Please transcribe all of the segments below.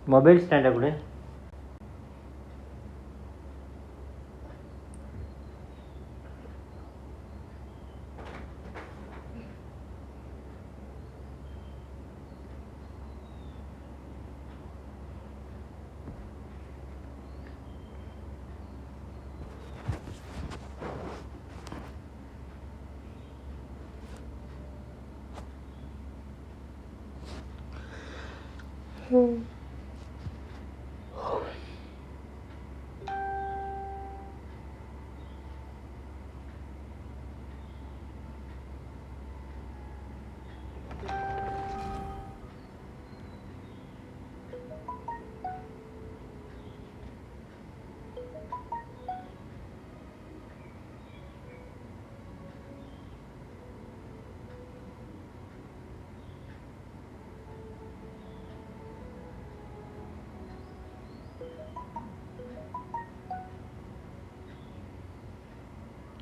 Mobile ஸ்டாண்டை கூட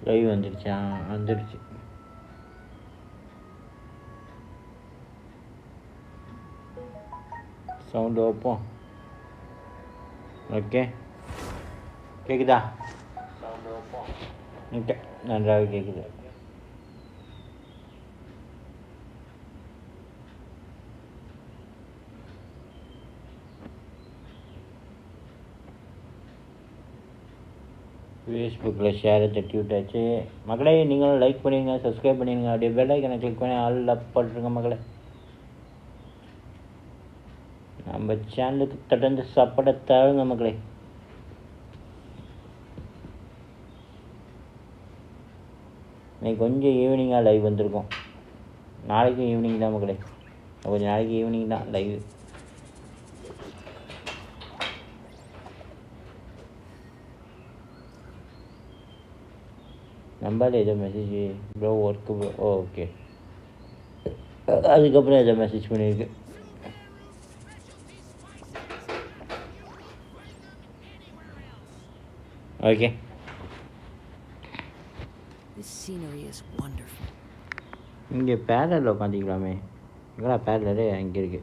live வந்துடுச்சா? வந்துடுச்சு. சவுண்டு வைப்போம். ஓகே, கேட்குதா? சவுண்டு வைப்போம். ஓகே, நன்றாக கேட்குது. ஃபேஸ்புக்கில் ஷேரை தட்டி விட்டாச்சு. மகளே, நீங்களும் லைக் பண்ணிடுங்க, சப்ஸ்கிரைப் பண்ணிடுங்க, அப்படியே பெல் ஐக்கனை கிளிக் பண்ணி ஆல் அப் பண்ணுறங்க மகளே. நம்ம சேனலுக்கு தொடர்ந்து சாப்பிட தருங்க மகளே. இன்னைக்கு கொஞ்சம் ஈவினிங்காக லைவ் வந்திருக்கோம். நாளைக்கும் ஈவினிங் தான் மகளே, கொஞ்சம் நாளைக்கு ஈவினிங் தான் லைவ். நம்பால் ஏதோ message bro work bro. Okay, அதுக்கப்புறம் ஏதோ மெசேஜ் பண்ணியிருக்கு. ஓகே, இங்கே பேரலில் உட்காந்துக்கலாமே. எங்கடா பேரலரு? அங்கே இருக்கு.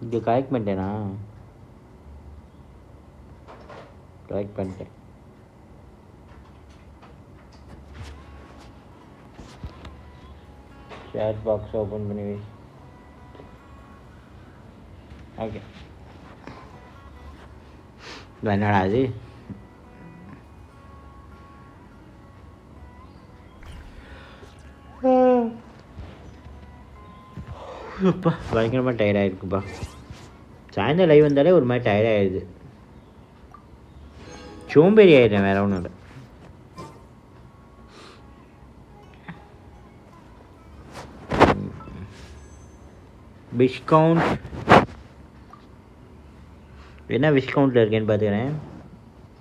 இங்கே கலெக்ட் பண்ணிட்டேனா? கலெக்ட் பண்ணிட்டேன். சேட் பாக்ஸ் ஓப்பன் பண்ணி வை. ஓகே, என்னடா அது? அப்பா பயங்கரமாக டயர்டாகிருக்குப்பா. சாயந்தரம் லைவ் வந்தாலே ஒரு மாதிரி டயர்டாகிடுது. சோம்பேறி ஆகிட்டேன், வேறு ஒன்றும் இல்லை. டிஸ்கவுண்ட் என்ன டிஸ்கவுண்ட்டில் இருக்கேன்னு பார்த்துக்கிறேன்.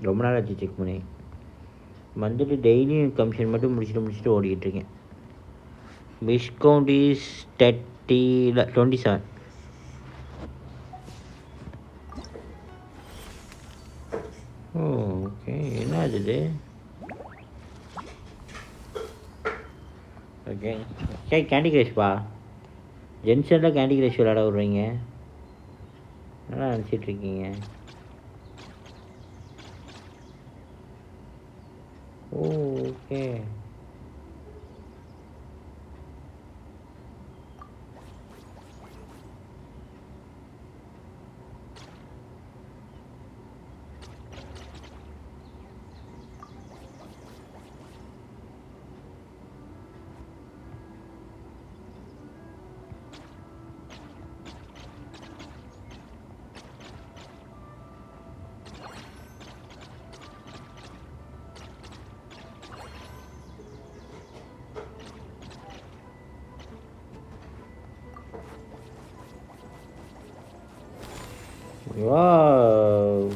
ரொம்ப நாள் ஆச்சு செக் பண்ணி. வந்துட்டு டெய்லியும் கமிஷன் மட்டும் முடிச்சுட்டு ஓடிக்கிட்டு இருக்கேன். Discount is 27. ஓ ஓகே, என்ன அது? ஓகே, சரி, கேண்டி கிரஷ்ப்பா. ஜென்ஷனில் கேண்டி கிரஷ் விளையாட விட்றீங்க, என்ன நினச்சிட்ருக்கீங்க? Oh okay, wow.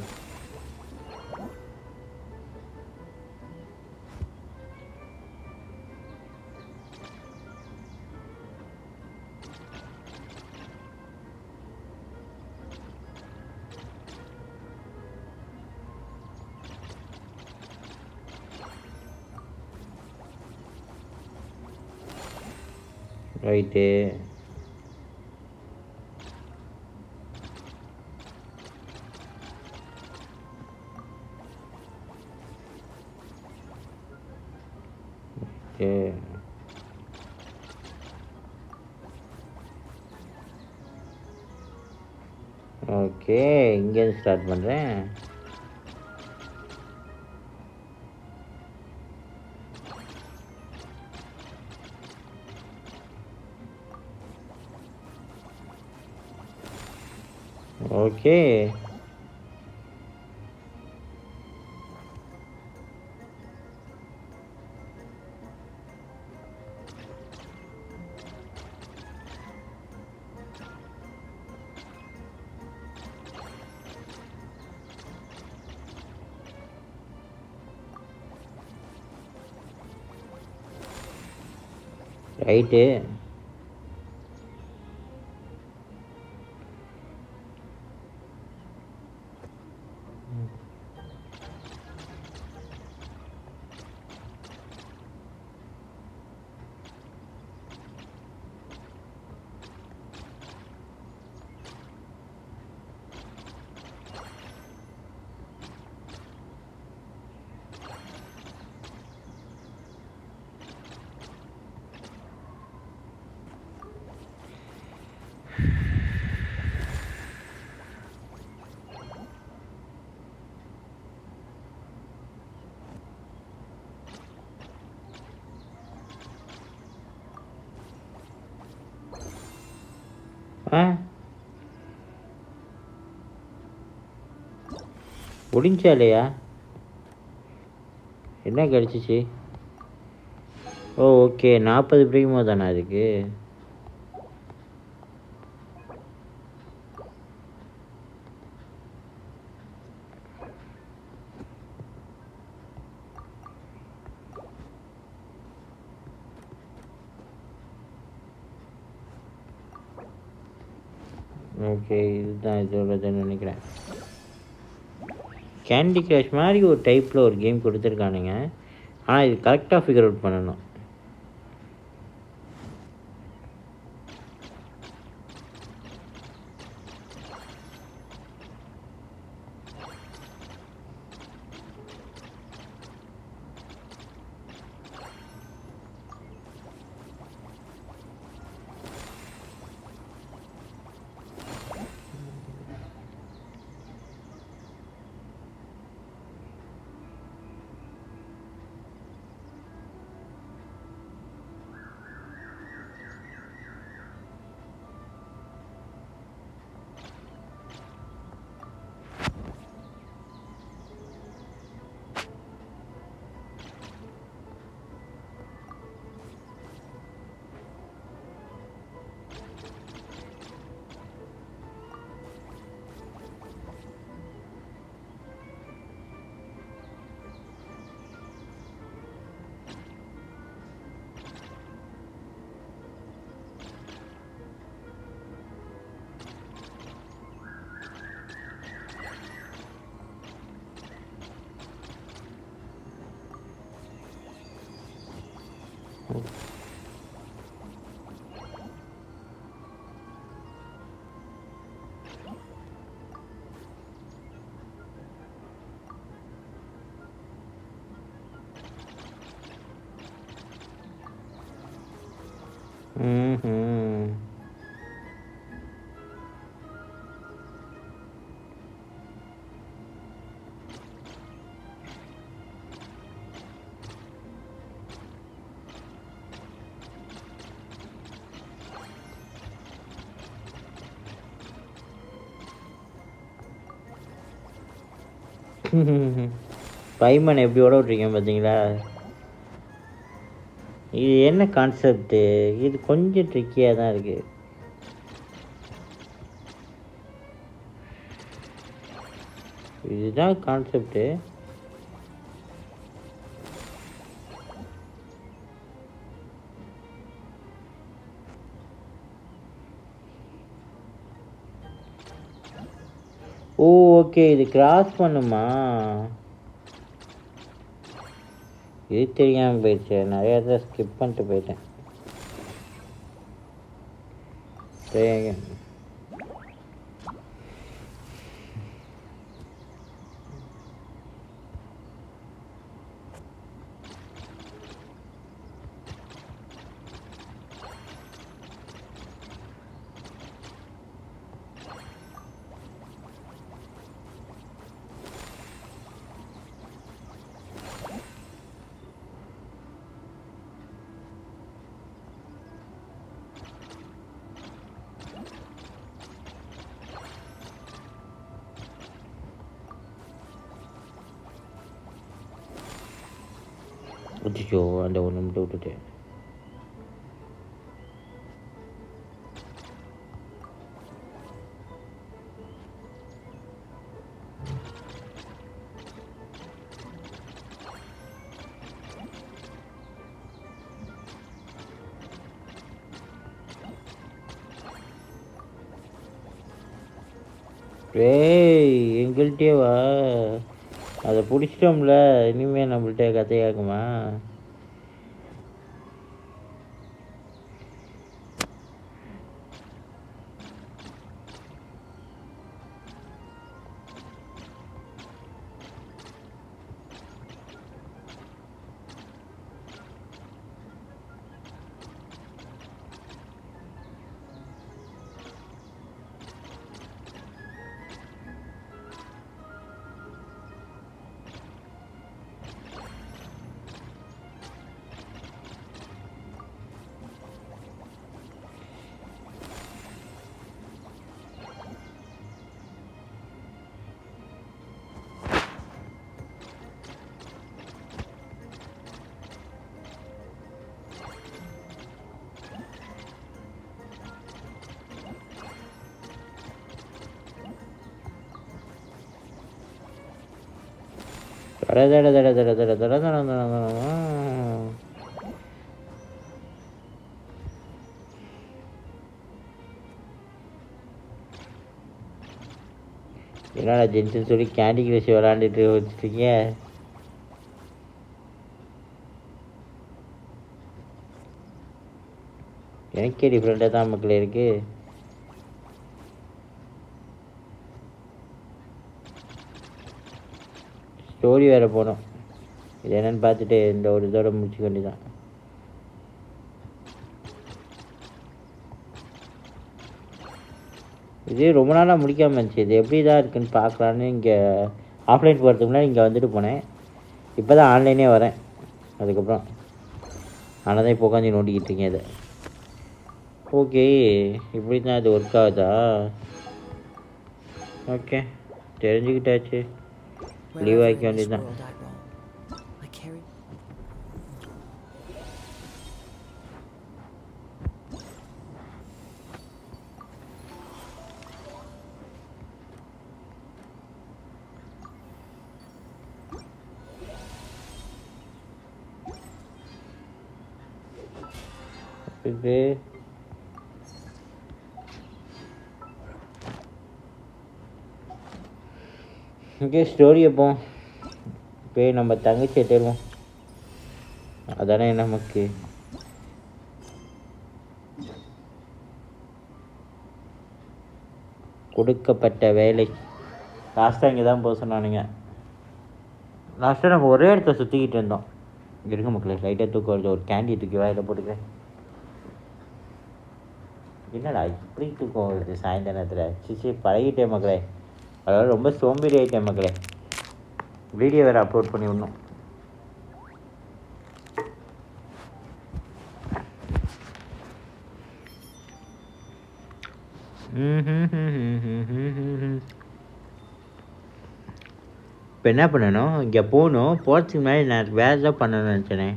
Right. Okay. Okay, இங்கேருந்து ஸ்டார்ட் பண்ணுறேன். ஓகே. ரைட்டு. ஆ, முடிஞ்சா இல்லையா? என்ன கிடச்சிச்சு? ஓ ஓகே, 40 பிரிமோ தானே அதுக்கு? ஓகே, இதுதான் இதோடதுன்னு நினைக்கிறேன். கேண்டி கிரஷ் மாதிரி ஒரு டைப்பில் ஒரு கேம் கொடுத்துருக்கானுங்க. ஆனால் இது கரெக்டாக ஃபிகர் அவுட் பண்ணணும். ம். பைமன் எப்படி ஓட விட்ருக்கேன் பார்த்தீங்களா? இது என்ன கான்செப்ட்டு? இது கொஞ்சம் ட்ரிக்கியாக தான் இருக்குது. இதுதான் கான்செப்ட்டு. ஓ ஓகே, இது கிராஸ் பண்ணுமா? இது தெரியாமல் போயிடுச்சு. நிறையா தான் ஸ்கிப் பண்ணிட்டு போயிட்டேன். சரிங்க. அச்சோ, அந்த ஒன்று மட்டும் விட்டுட்டேன். ஏய், எங்கள்கிட்டயே வா. அதை பிடிச்சிட்டோம்ல, இனிமேல் நம்மள்கிட்ட கதையாகுமா? என்னடா ஜென்ஷன் சொல்லி கேண்டி கிரஷ் விளாண்டுட்டு வச்சுட்டீங்க. எனக்கே டிஃப்ரெண்ட்டாக தான் மக்கள் இருக்கு. ஸ்டோரி வேறு போனோம். இது என்னென்னு பார்த்துட்டு இந்த ஒரு இதோட முடிச்சுக்க வேண்டியதான். இது ரொம்ப நாளாக முடிக்காமல் இருந்துச்சு. இது எப்படி தான் இருக்குன்னு பார்க்கலான்னு இங்கே ஆஃப்லைன் போகிறதுக்கு முன்னாடி இங்கே வந்துட்டு போனேன். இப்போ தான் ஆன்லைனே வரேன். அதுக்கப்புறம் ஆனால் தான் இப்போ உட்காந்து நோண்டிக்கிட்டு இருக்கேன் இதை. ஓகே, இப்படி தான் இது ஒர்க் ஆகுதா? ஓகே, தெரிஞ்சுக்கிட்டாச்சு. லீவ் ஆகிக்க வேண்டியது தான். இது இங்கே ஸ்டோரி வைப்போம். போய் நம்ம தங்கச்சியை தேடுவோம். அதானே நமக்கு கொடுக்கப்பட்ட வேலை. லாஸ்ட்டாக இங்கே தான் போக சொன்னானுங்க. லாஸ்ட்டாக நம்ம ஒரே இடத்த சுற்றிக்கிட்டு இருந்தோம். இங்கே இருக்க மக்களே, லைட்டாக தூக்கம் வருது. ஒரு கேண்டியை தூக்கி வாயில் போட்டுக்கிறேன். என்னடா இப்படி தூக்கம் வருது சாயந்தர நேரத்தில்? சிச்சி பழகிட்டேன் மக்களே. அதாவது ரொம்ப சோம்பேறி ஆகிட்டேன் மக்களே. வீடியோ வேறு அப்லோட் பண்ணி விடணும். இப்போ என்ன பண்ணணும்? இங்கே போகணும். போகிறதுக்கு முன்னாடி நான் வேறு ஏதாவது பண்ணணும்னு நினச்சேனே.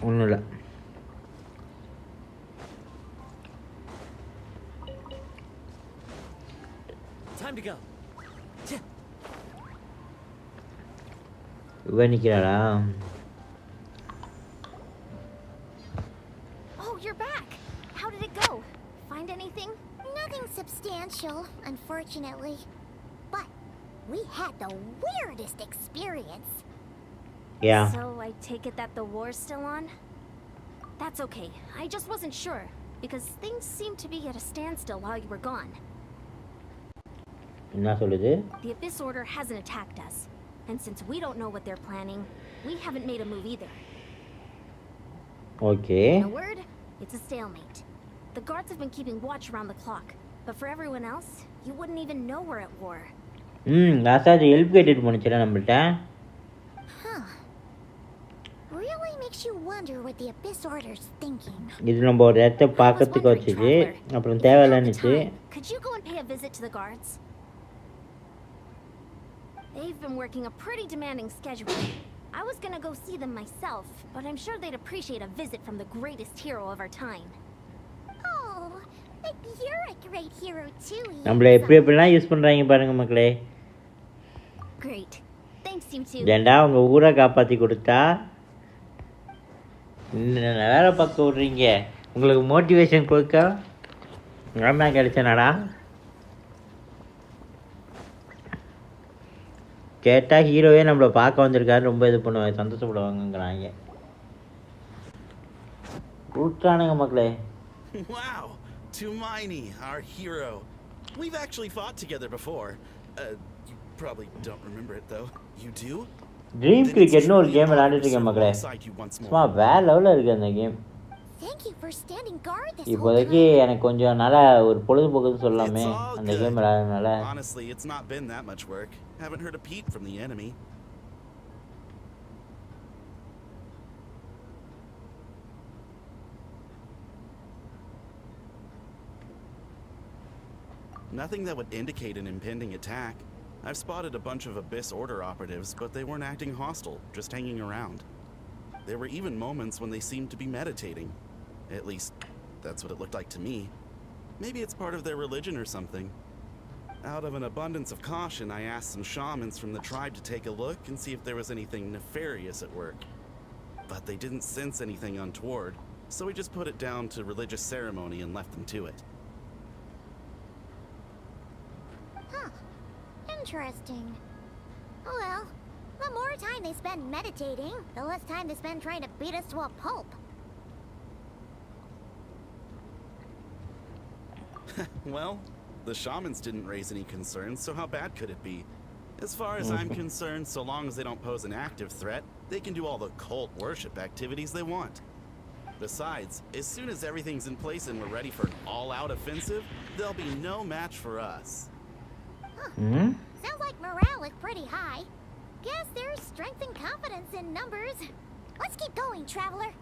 ஒன்றும் இல்லை. இவ நிற்கிறாளா? Oh, you're back. How did it go? Find anything? Nothing substantial, unfortunately. But we had the weirdest experience. Yeah. So I take it that the war's still on? That's okay. I just wasn't sure, because things seemed to be at a standstill while you were gone. என்ன சொல்லுது? The Abyss Order hasn't attacked us, and since we don't know what they're planning, we haven't made a move either. Okay. In a word, it's a stalemate. The guards have been keeping watch around the clock, but for everyone else, you wouldn't even know we're at war. லாஸ்டா அது help கேட்டுட்டு போனுச்சுல நம்மள்ட்ட. Huh. Really makes you wonder what the Abyss Order's thinking. இது நம்ம ஒரு இடத்தை பார்க்கறதுக்கு வச்சுது. அப்புறம் தேவையில்லைன்னுச்சு. Could you go and pay a visit to the guards? They've been working a pretty demanding schedule. I was gonna go see them myself, but I'm sure they'd appreciate a visit from the greatest hero of our time. Oh, but you're a great hero too. நம்மள எப்படிலாம் use பண்றாங்க பாருங்க மக்களே. Great. Thanks you too. ஏண்டா உங்க ஊரை காப்பாத்தி கொடுத்தா என்ன வேலை பார்க்க விடுறீங்க? உங்களுக்கு மோட்டிவேஷன் கொடுக்க நான் கிடைச்சேனாடா? கேட்டால் ஹீரோவே நம்மளை பார்க்க வந்திருக்காரு, ரொம்ப இது பண்ணுவாங்க, சந்தோஷப்படுவாங்கங்கிறாங்க. கூட்டானுங்க மக்களே. Wow, Tumaini, our hero. We've actually fought together before. You probably don't remember it though. You do? Dream கிரிக்கெட்னு ஒரு கேம் விளையாண்டுட்டு இருக்கேன் மக்களே. சும்மா வேற லெவலில் இருக்குது அந்த கேம். இப்போதைக்கு எனக்கு கொஞ்சம் நல்லா ஒரு பொழுதுபோக்குன்னு சொல்லலாமே அந்த game விளையாடுறதுனால. Honestly, it's not been that much work. Haven't heard a peep from the enemy. Nothing that would indicate an impending attack. I've spotted a bunch of Abyss Order operatives, but they weren't acting hostile, just hanging around. There were even moments when they seemed to be meditating. At least, that's what it looked like to me. Maybe it's part of their religion or something. Out of an abundance of caution, I asked some shamans from the tribe to take a look and see if there was anything nefarious at work. But they didn't sense anything untoward, so we just put it down to religious ceremony and left them to it. Huh. Interesting. Oh well, the more time they spend meditating, the less time they spend trying to beat us to a pulp. Well, the shamans didn't raise any concerns, so how bad could it be? As far as I'm concerned, so long as they don't pose an active threat, they can do all the cult worship activities they want. Besides, as soon as everything's in place and we're ready for an all-out offensive, there'll be no match for us. Huh. Sounds like morale is pretty high. Guess there's strength and confidence in numbers. Let's keep going, traveler.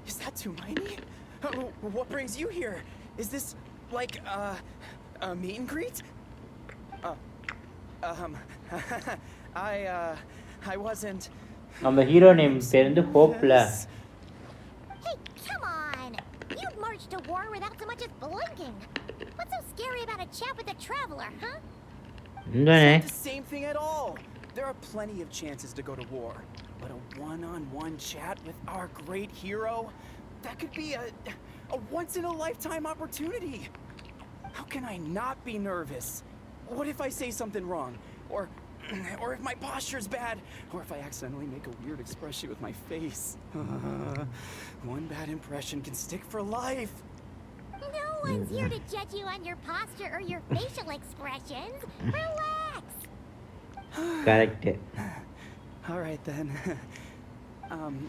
Is that Tumaini? What brings you here? Is this like a meet and greet? I wasn't. நம்ம hero name பேருந்து ஹோப்ல. Hey, come on. You'd march to war without so much as blinking. What's so scary about a chat with a traveler, huh? It's not the same thing at all. There are plenty of chances to go to war, but a one-on-one chat with our great hero, that could be a once-in-a-lifetime opportunity. How can I not be nervous? What if I say something wrong? Or if my posture's bad? Or if I accidentally make a weird expression with my face? One bad impression can stick for life. No one's here to judge you on your posture or your facial expressions. Relax. Correct. All right then.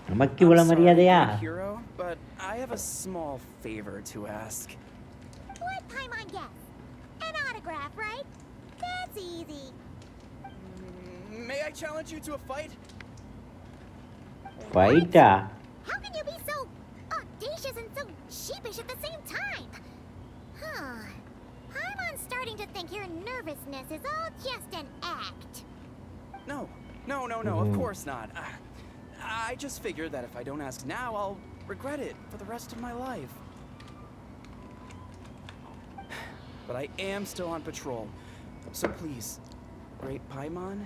நமக்கு இவ்வளவு மரியாதையா? Hero, but I have a small favor to ask. What Paimon guess? An autograph, right? That's easy. May I challenge you to a fight? Fight? How can you be so audacious and so sheepish at the same time? Huh. I'm starting to think your nervousness is all just an act. No, of course not. I just figured that if I don't ask now, I'll regret it for the rest of my life. But I am still on patrol, so please, Great Paimon,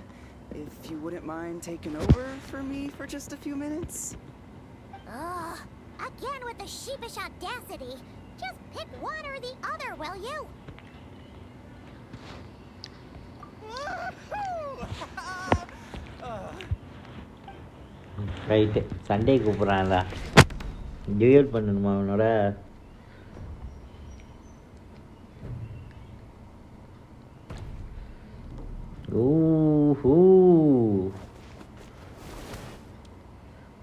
if you wouldn't mind taking over for me for just a few minutes. Ugh, again with the sheepish audacity. Just pick one or the other, will you? Right Sunday கூப்பிட்றான்டா duel பண்ணணுமா அவனோட ஊஹூ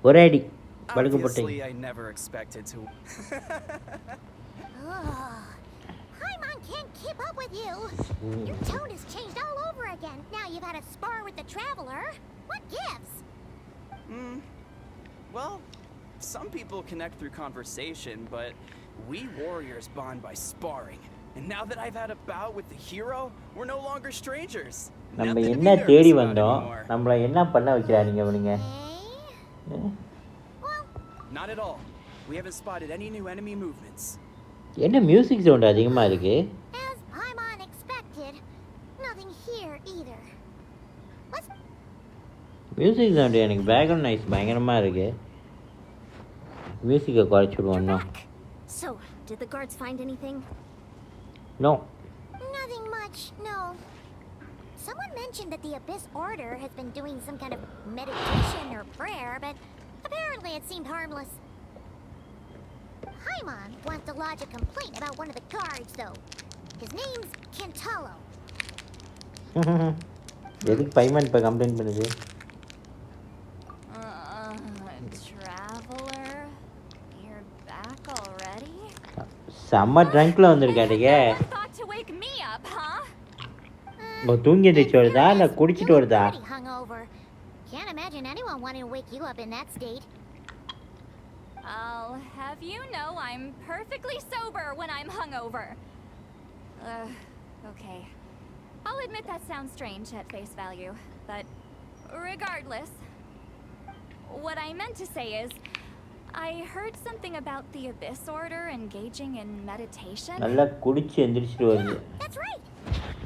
ஒரே அடி படுக்க போட்டேன். Obviously, I never expected to. Ugh. Paimon can't keep up with you. Your tone has changed all over again. Now you've had a spar with the Traveler. What gives? Well, some people connect through conversation, but we warriors bond by sparring. And now that I've had a bout with the hero, we're no longer strangers. நம்ம Nothing to be என்ன nervous தேடி about வந்தோம், anymore. நம்மளை என்ன பண்ண வைக்கிறாங்க இவனுங்க? Eh? Well, Not at all. We haven't spotted any new enemy movements. என்ன மியூசிக் சவுண்ட் அதிகமாக இருக்கு? as Paimon expected, nothing here either. Let's music sound எனக்கு பேக்ரவுண்ட் நாய்ஸ் பயங்கரமாக இருக்கு. மியூசிக்கை குறைச்சிடுவோம் You're இன்னும். back. So, did the guards find anything? No. Nothing much, no. Someone mentioned that the Abyss Order has been doing some kind of meditation or prayer, but apparently it seemed harmless. Paimon wants to lodge a complaint about one of the guards, though. His name's Kentalo. எதுக்கு பைமன் இப்போ complaint பண்ணுது? Traveler? You're back already? செம்ம ட்ரங்க்ல வந்திருக்காட்டுங்க. Thought to wake me up, huh? தூங்கி எந்திரிச்சு வருதா இல்லை குடிச்சிட்டு வருதா? Pretty hungover. Can't imagine anyone wanting to wake you up in that state. I'll have you know I'm perfectly sober when I'm hungover. Okay. I'll admit that sounds strange at face value, but regardless, what I meant to say is, I heard something about the Abyss Order engaging in meditation. நல்லா குடிச்சு எந்திரிச்சிட்டு வருது. That's right.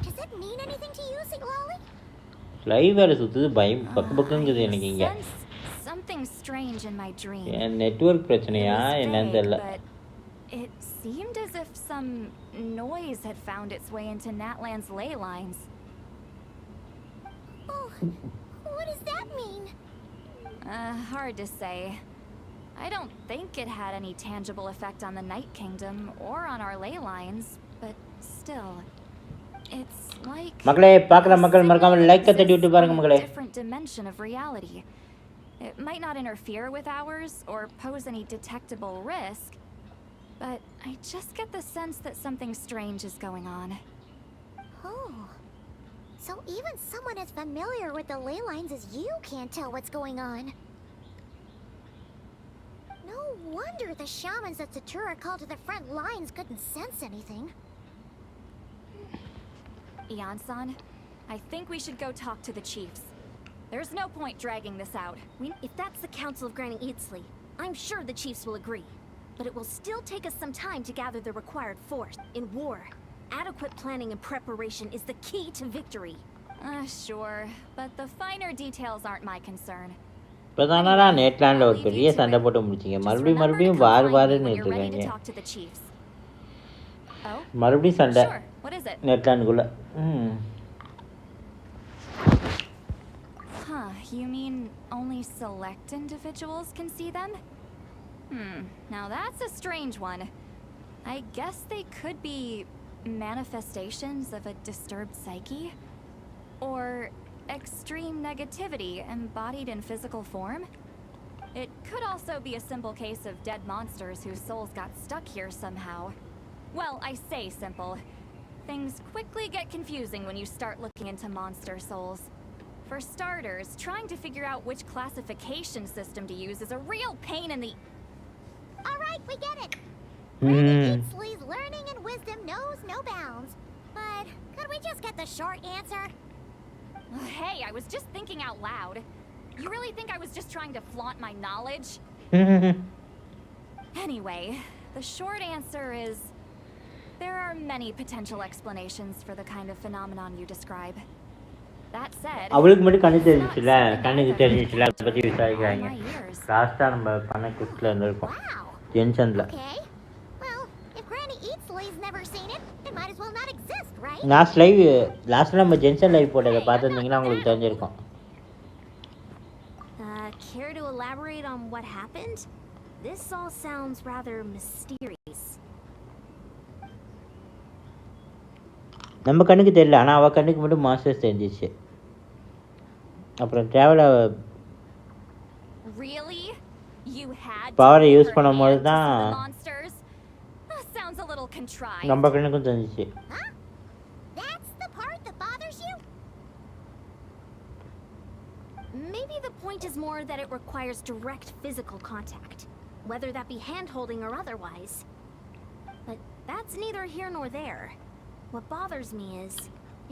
Does that mean anything to you, Siglali? Live வேறு சுற்றுது பயம் பக்கு பக்குங்குது எனக்கு இங்கே. Sensed something strange in my dream. N network பிரச்சனையா It was என்னன்னு vague, தெரியல. but it seemed as if some noise had found its way into Natlan's ley lines. Oh, what does that mean? Hard to say. I don't think it had any tangible effect on the Night Kingdom or on our ley lines, but still, it's like மக்களே பார்க்குற மக்கள் மறக்காம signal like தட்டி விட்டு exists பாருங்க from a மக்களே. different dimension of reality. It might not interfere with ours or pose any detectable risk, but I just get the sense that something strange is going on. Oh. So even someone as familiar with the ley lines as you can't tell what's going on. No wonder the shamans that Satura called to the front lines couldn't sense anything. Ian-san, I think we should go talk to the chiefs. There's no point dragging this out. If that's the Council of Granny Eatsley, I'm sure the chiefs will agree. But it will still take us some time to gather the required force. In war, adequate planning and preparation is the key to victory. Sure, but the finer details aren't my concern. இப்போ தானடா நெட்லாண்டில் ஒரு பெரிய சண்டை போட்டு முடிச்சிங்க. Just மறுபடியும் remember to மறுபடியும் come வாரு find me வாருன்னு when you're ready இருக்காங்க. to talk to the chiefs. Oh? மறுபடியும் சண்டை Sure. What is it? நெட்லாண்டுக்குள்ள. Huh, you mean only select individuals can see them? Now that's a strange one. I guess they could be manifestations of a disturbed psyche? Or extreme negativity embodied in physical form? It could also be a simple case of dead monsters whose souls got stuck here somehow. Well, I say simple. Things quickly get confusing when you start looking into monster souls. For starters, trying to figure out which classification system to use is a real pain in the... Alright, we get it. Granny Eatsley's learning and wisdom knows no bounds. But could we just get the short answer? Hey, I was just thinking out loud. You really think I was just trying to flaunt my knowledge? Anyway, the short answer is... there are many potential explanations for the kind of phenomenon you describe. That said, அவளுக்கு மட்டும் கண்ணு it's not தெரிஞ்சிச்சுல, something கண்ணுக்கு I've ever தெரிஞ்சிச்சுல, அதை picked பற்றி up in all விசாரிக்கிறாங்க. my years. லாஸ்ட்டாக நம்ம பண்ண குஸ்டில் இருந்திருக்கோம் Wow. ஜென்ஷனில். Okay. Well, if Granny Eatsley's never seen it, it might as well not exist, right? லாஸ்ட்டில் நம்ம ஜென்ஷன் லைவ் போட்டதை பார்த்துருந்தீங்கன்னா உங்களுக்கு தெரிஞ்சிருக்கும். Care to elaborate on what happened? This all sounds rather mysterious. நம்ம கண்ணுக்கு தெரியல, ஆனால் அவள் கண்ணுக்கு மட்டும் மாஸ்டர்ஸ் தெரிஞ்சிச்சு. அப்புறம் Really? You had பவரை to யூஸ் her பண்ணும்போது hand to தான் see the monsters? That sounds a little contrived. நம்ம கண்ணுக்கும் தெரிஞ்சிச்சு. Huh? That's the part that bothers you? Maybe the point is more that it requires direct physical contact, whether that be hand-holding or otherwise. But that's neither here nor there. What bothers me is,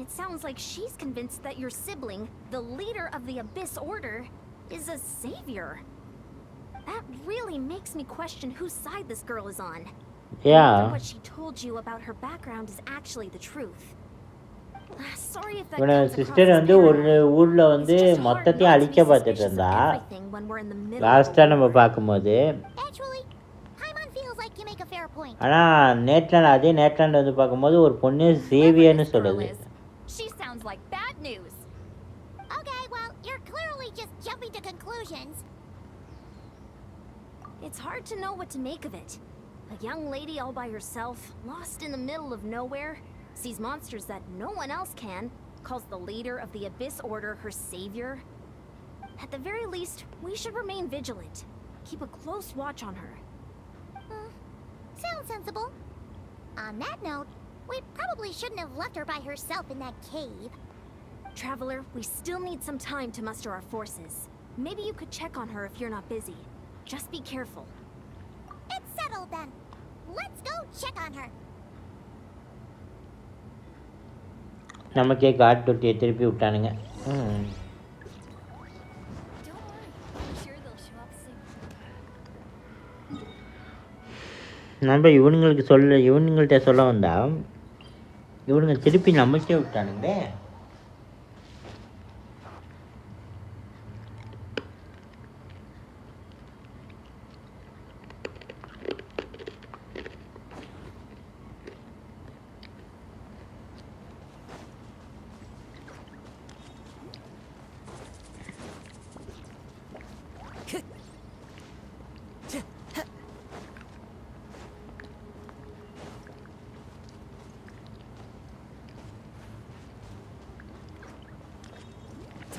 it sounds like she's convinced that your sibling, the leader of the Abyss Order, is a savior. That really makes me question whose side this girl is on. Yeah. Whether what she told you about her background is actually the truth. Sorry if that இவனோட comes across sister as வந்து ஒரு paranoid. ஊரில் It's வந்து just hard மொத்தத்தையும் not to அழிக்க be பார்த்துட்டு suspicious of இருந்தா. everything when we're in the middle of a லாஸ்ட்டாக நம்ம war. பார்க்கும்போது, Actually, Paimon feels like you make a fair point. ஆனால் அதே நேட்லாண்ட் வந்து பார்க்கும்போது ஒரு பொண்ணு சேவியர்னு Whoever this girl சொல்லுது. is, she sounds like bad news. Okay, well, you're clearly just jumping to conclusions. It's hard to know what to make of it. A young lady all by herself, lost in the middle of nowhere, sees monsters that no one else can, calls the leader of the Abyss Order her savior. At the very least, we should remain vigilant. Keep a close watch on her. Sounds sensible. On that note, we probably shouldn't have left her by herself in that cave. Traveler, we still need some time to muster our forces. Maybe you could check on her if you're not busy. Just be careful. It's settled then. Let's go check on her. நமக்கே God தொட்டியை திருப்பி விட்டானுங்க. Don't worry, I'm sure they'll show up soon. நம்ம இவனுங்கள்ட்ட சொல்ல வந்தா இவனுங்க திருப்பி நமக்கே விட்டானுங்களே.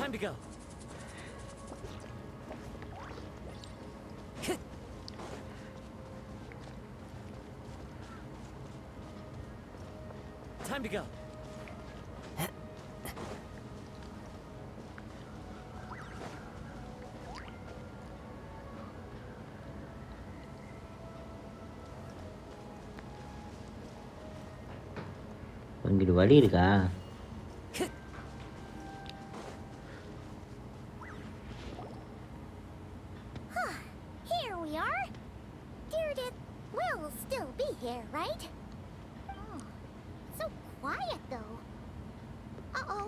Time to go. Time to go. இங்கிட்டு வழி இருக்கா? Here we are. Deirdre will still be here, right? Oh, so quiet though. Uh-oh.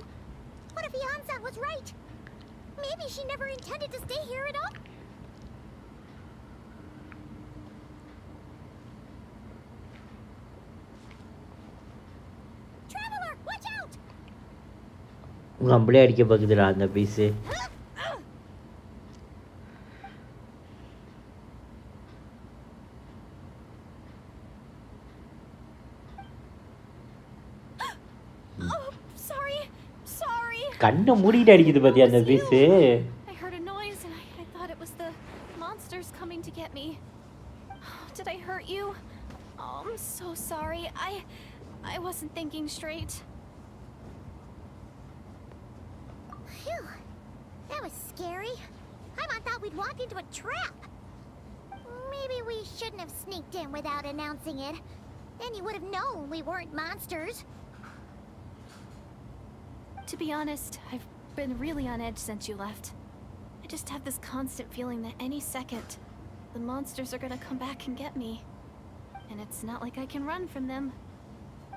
What if Yansan was right? Maybe she never intended to stay here at all? Traveler, watch out! நம்மளே அடிக்க பார்க்குதுடா அந்த piece. கண்ணை மூடிட்டு அடிக்குது பாத்தியா அந்த piece. I heard a noise and I thought it was the monsters coming to get me. Did I hurt you? Oh, I'm so sorry. I wasn't thinking straight. Phew. That was scary. I thought we'd walked into a trap. Maybe we shouldn't have sneaked in without announcing it. Then you would have known we weren't monsters. To be honest, I've been really on edge since you left. I just have this constant feeling that any second, the monsters are gonna come back and get me. And it's not like I can run from them.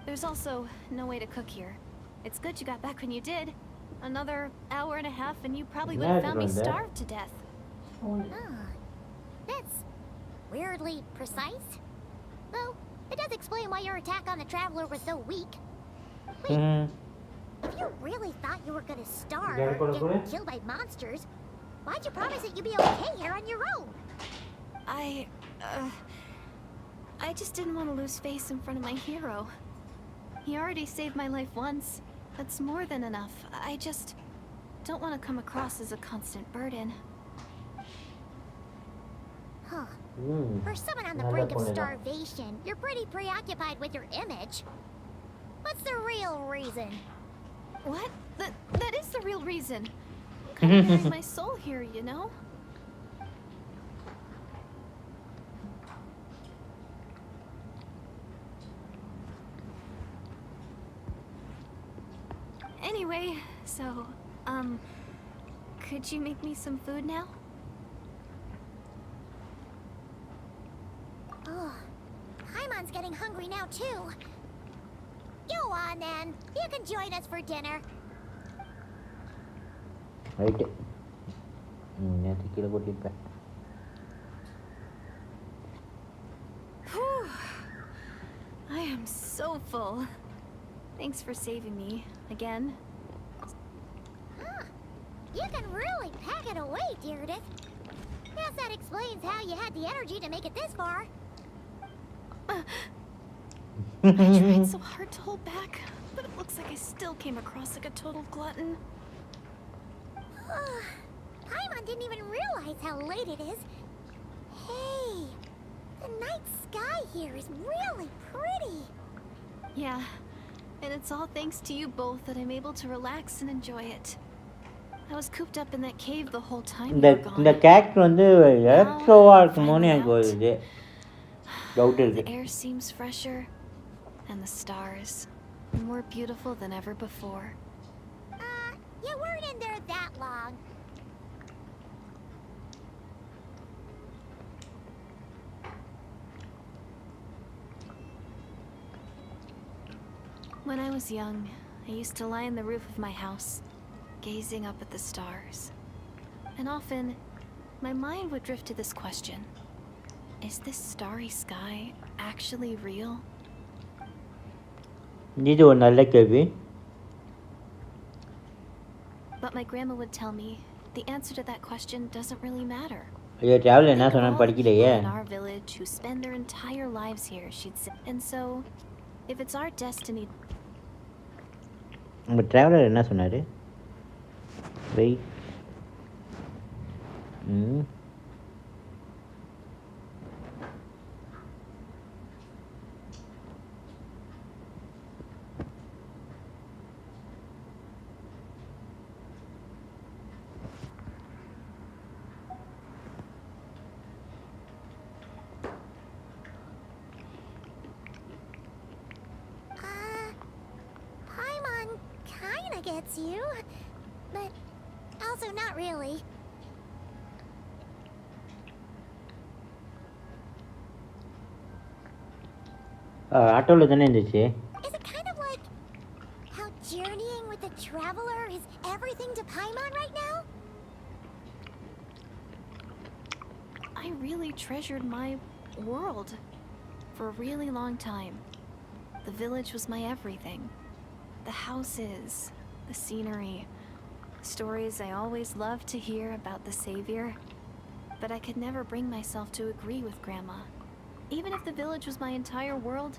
There's also no way to cook here. It's good you got back when you did. Another hour and a half and you probably would Yeah, have found me it's around there. starved to death. Ah, that's weirdly precise. Though, it does explain why your attack on the Traveler was so weak. Wait, if you really thought you were gonna starve or get killed by monsters, why'd you promise that you'd be okay here on your own? I just didn't want to lose face in front of my hero. He already saved my life once. That's more than enough. I just don't want to come across as a constant burden. Huh. For someone on the brink of starvation, you're pretty preoccupied with your image. What's the real reason? What? That is the real reason. I'm kind of bearing my soul here, you know? Anyway, so, could you make me some food now? Oh, Paimon's getting hungry now too. Go on then. You can join us for dinner. Right. நேற்று கீழே கொட்டிருப்பேன். Whew. I am so full. Thanks for saving me again. Huh. You can really pack it away, Deardith. Guess that explains how you had the energy to make it this far. I tried so hard to hold back, but it looks like I still came across like a total glutton. Paimon didn't even realize how late it is. Hey, the night sky here is really pretty. Yeah, and it's all thanks to you both that I'm able to relax and enjoy it. I was cooped up in that cave the whole time you were gone. இந்த character வந்து எலக்ட்ரோவா இருக்குமோன்னு எனக்கு ஒரு இது doubt The இருக்கு. air seems fresher, and the stars more beautiful than ever before. You weren't in there that long. When I was young, I used to lie on the roof of my house, gazing up at the stars. And often, my mind would drift to this question. Is this starry sky actually real? இது ஒரு நல்ல கேள்வி. But my grandma would tell me the answer to that question doesn't really matter. ஐயோ travel என்ன Think of சொன்னான்னு all the படிக்கலையே. people in our village who spend their entire lives here, she'd say. And so, if it's our destiny, உங்கள் traveller என்ன சொன்னார்? Wait. Paimon kinda gets you, but also not really. ஆட்டோவில் தானே இருந்துச்சு. Is it kind of like how journeying with the Traveler is everything to Paimon right now? I really treasured my world for a really long time. The village was my everything. The houses, the scenery, stories I always loved to hear about the Savior. But I could never bring myself to agree with Grandma. Even if the village was my entire world,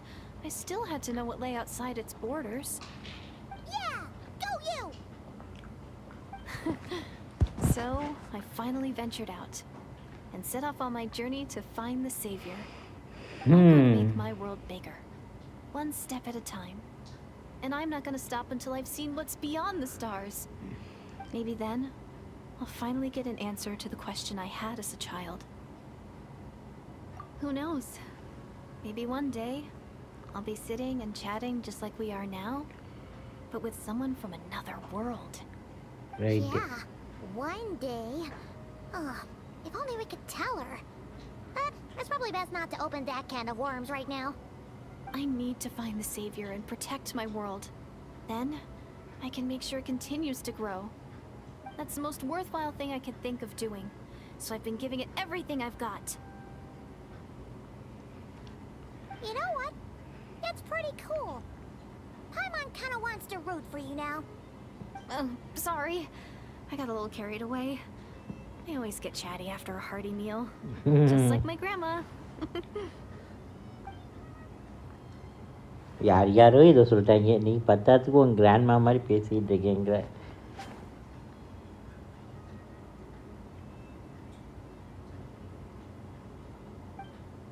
I still had to know what lay outside its borders. Yeah, go you! So, I finally ventured out and set off on my journey to find the Savior. I'm gonna make my world bigger, one step at a time. And I'm not gonna stop until I've seen what's beyond the stars. Maybe then, I'll finally get an answer to the question I had as a child. Who knows? Maybe one day, I'll be sitting and chatting just like we are now, but with someone from another world. Right. Yeah, one day. Oh, if only we could tell her. But it's probably best not to open that can of worms right now. I need to find the Savior and protect my world. Then, I can make sure it continues to grow. That's the most worthwhile thing I could think of doing. So I've been giving it everything I've got. You know what? That's pretty cool. Paimon kinda wants to root for you now. Oh, sorry. I got a little carried away. I always get chatty after a hearty meal. Just like my grandma. யார் யாரோ இதை சொல்லிட்டாங்க, நீ பத்தாத்துக்கு உன் grandma மாதிரி பேசிகிட்டு இருக்கேங்கிற.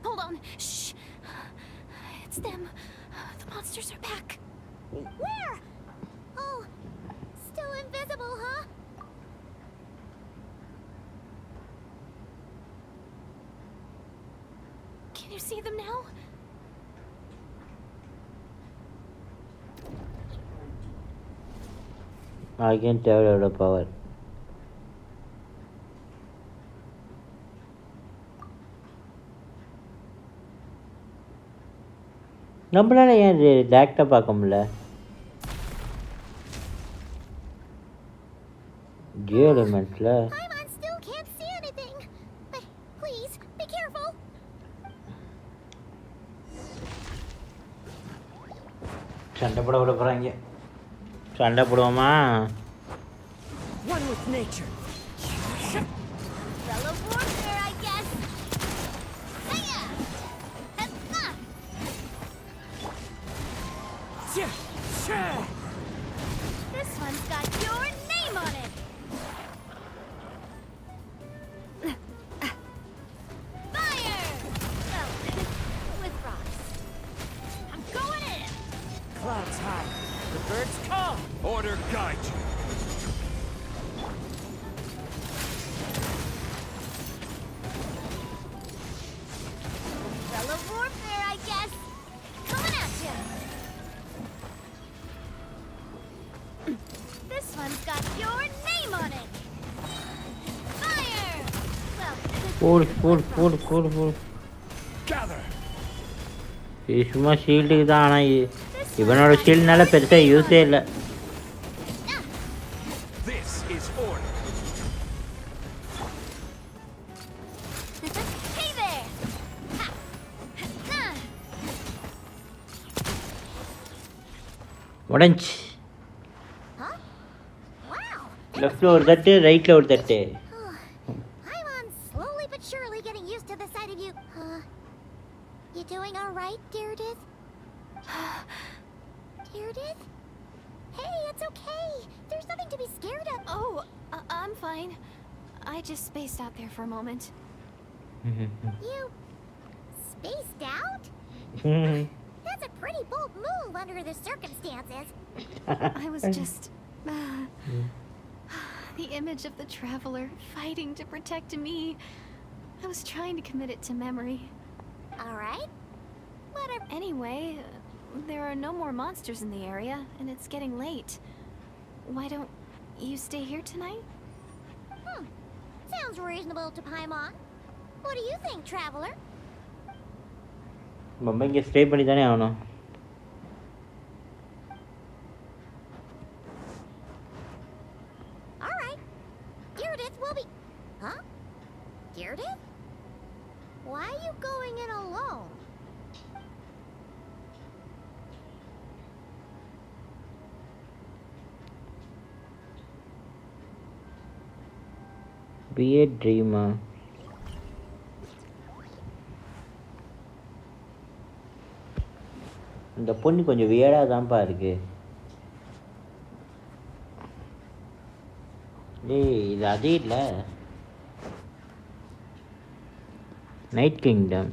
Hold on. Shh. It's them. The monsters are back. Where? Oh, still invisible, huh? Can you see them now? I can tell the power. நம்மளால ஏன் டேரக்டாக பார்க்க முடியல? Jio எலிமெண்ட்ஸில் Paimon still can't see anything. But please, be careful. சண்டை போட விட போகிறாங்க. சண்டை போடுவோமா? One with nature. Fellow warfare, I guess. Hiya! Hepna! This one's got your name on it. Fire! Well, with rocks. I'm going in. Clouds high. The birds come. Order guide you. Fellow warfare, I guess. Coming at you. This one's got your name on it. Fire! Well, போடு. Gather. இது சும்மா ஷீல்டுக்கு தான். ஆனால் இவனோட ஷீல்டுனால பெருசாக யூஸே இல்லை. This is order. hey there! Ha! Ha! உடஞ்சி. Huh? Wow! லெஃப்டில் ஒரு தட்டு, ரைட்டில் ஒரு தட்டு. Paimon's slowly but surely getting used to the sight of you. You doing all right, Deirdith? Deirdith? Hey, it's okay. There's nothing to be scared of. Oh, I'm fine. I just spaced out there for a moment. You spaced out? That's a pretty bold move under the circumstances. I was just... the image of the traveler fighting to protect me. I was trying to commit it to memory. All right. Whatever. Anyway, there are no more monsters in the area, and it's getting late. Why don't you stay here tonight? Sounds reasonable to Paimon. What do you think, traveler? நம்ம இங்கே stay பண்ணி தானே ஆகணும். All right. Deirdith will be... Huh? Deirdith? Why are you going in alone? Be a dreamer. இந்த பொண்ணு கொஞ்சம் வியர்டாக தான்ப்பா இருக்கு. டேய், இது அதே இல்லை. Knight kingdom.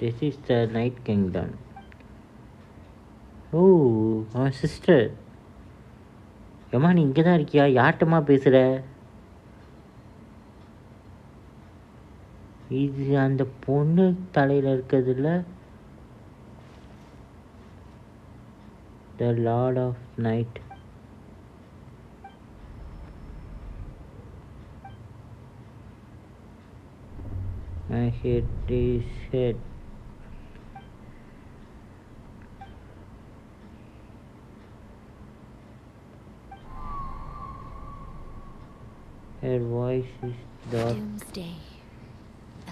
This is the knight kingdom. Oh, அவன் சிஸ்டர். ஏம்மா நீ இங்கே தான் இருக்கியா? யார்கிட்டமா பேசுகிற? இது அந்த பொண்ணு தலையில் இருக்கிறதுல the lord of night. My head is head. Her voice is dark. Doomsday.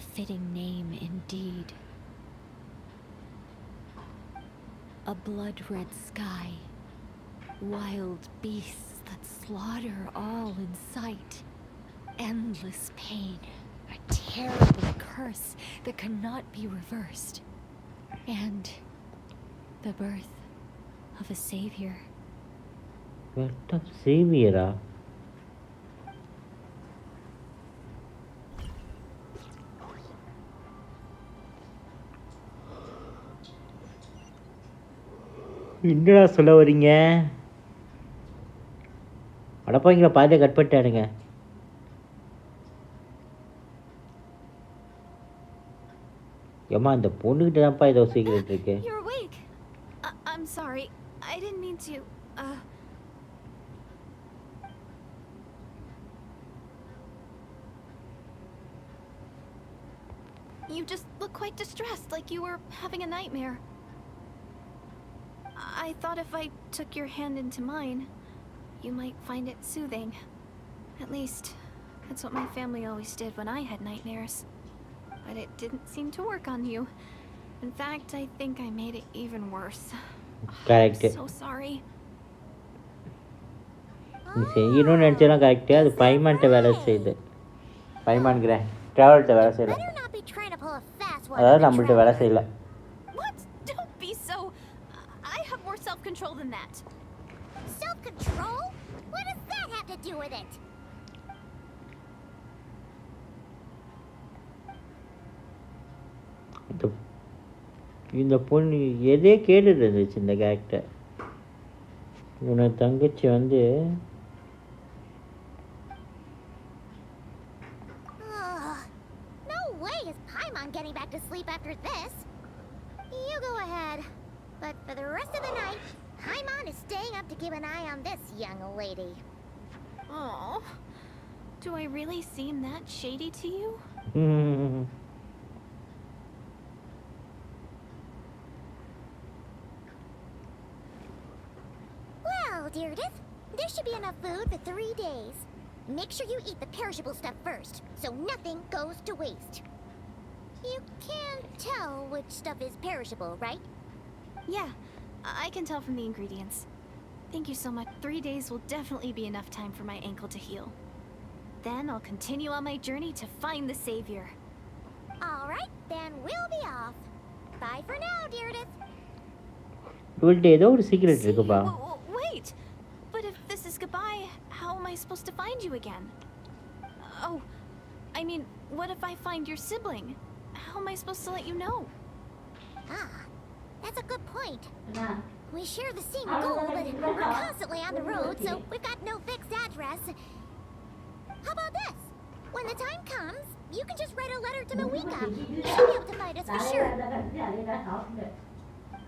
A fitting name indeed. A blood-red sky. Wild beasts that slaughter all in sight. Endless pain. A terrible curse that cannot be reversed. And the birth of a savior. What of Savior? என்னடா சொல்ல வரீங்க? அடப்பாங்களா பாதியை cut பண்ணிட்டானுங்க. ஏம்மா இந்த பொண்ணுகிட்ட தான்ப்பா ஏதோ secret இருக்கு. You're awake. I'm sorry. I didn't mean to. You just look quite distressed, like you were having a nightmare. I thought if I took your hand into mine, you might find it soothing. At least, that's what my family always did when I had nightmares. But it didn't seem to work on you. In fact, I think I made it even worse. Correct. I'm so sorry. நீ செய்யணும்னு நினச்செல்லாம் correct. அது பைமான்ட்ட வேலை செய்யுது. பைமான்கிற ட்ராவல்கிட்ட வேலை செய்யல. அதாவது நம்மள்ட்ட வேலை செய்யல. What? Don't be so... I have more self-control than that. Self-control? What does that have to do with it? இந்த பொண்ணு எதே கேட்டுட்டு இருந்துச்சு இந்த கேரக்டர். உனக்கு தங்கச்சி வந்து No way is Paimon getting back to sleep after this. You go ahead. But for the rest of the night, Paimon is staying up to keep an eye on this young lady. Oh, do I really seem that shady to you? Well, Deirdre, there should be enough food for 3 days. Make sure you eat the perishable stuff first, so nothing goes to waste. You can't tell which stuff is perishable, right? Yeah, I can tell from the ingredients. Thank you so much. 3 days will definitely be enough time for my ankle to heal. Then I'll continue on my journey to find the savior. Alright, then we'll be off. Bye for now, Deirdre. இவள்கிட்ட ஏதோ ஒரு secret இருக்குப்பா. Wait! But if this is goodbye, how am I supposed to find you again? Oh, I mean, what if I find your sibling? How am I supposed to let you know? Ah, that's a good point. We share the same goal, but we're constantly on the road, so we've got no fixed address. How about this? When the time comes, you can just write a letter to Mawika. She'll be able to find us for sure.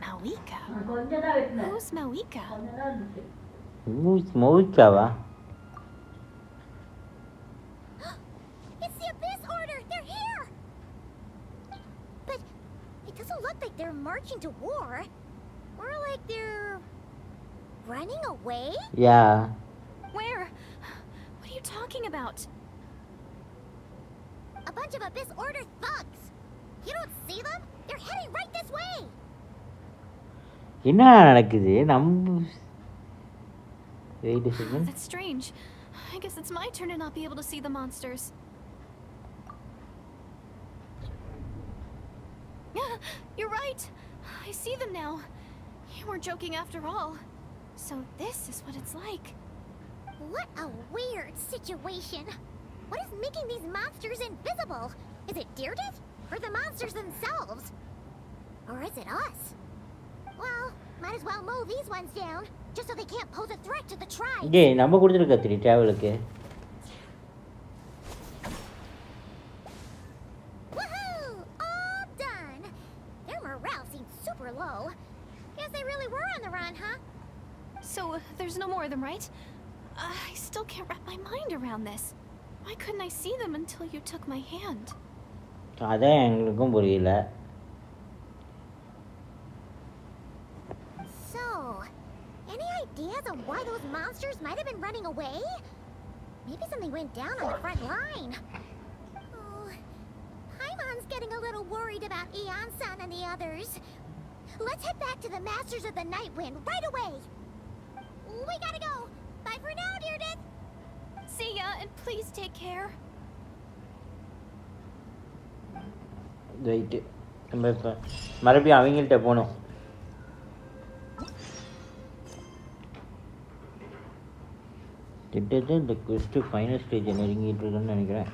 Mawika? Who's Mawika? மோவிக்காவா? It's the Abyss Order! They're here! But it doesn't look like they're marching to war. More like they're... running away? Yeah. Where? What are you talking about? A bunch of Abyss Order thugs! You don't see them? They're heading right this way! என்ன நடக்குது? Wait a second. That's strange. I guess it's my turn to not be able to see the monsters. You're right. I see them now. You weren't joking after all. So this is what it's like. What a weird situation. What is making these monsters invisible? Is it Deirdre? Or the monsters themselves? Or is it us? Well, might as well mow these ones down, just so they can't pose a threat to the tribe. டேய் நம்ம கொடுத்துருக்க திரி டிராவலுக்கு. Woohoo! All done. Their morale seems super low. Guess they really were on the run, huh? So there's no more of them, right? I still can't wrap my mind around this. Why couldn't I see them until you took my hand? அதான் எங்களுக்கும் புரியல. So, any ideas on why those monsters might have been running away? Maybe something went down on the front line. Oh, Paimon's getting a little worried about Eon-san and the others. Let's head back to the Masters of the Night Wind right away. We gotta go. Bye for now, Dearden. See ya, and please take care. Right நம்ம இப்போ மறுபடியும் அவங்கள்ட்ட போகணும். கிட்டத்தட்ட இந்த quest final stage நெருங்கிட்டு இருக்குன்னு நினைக்கிறேன்.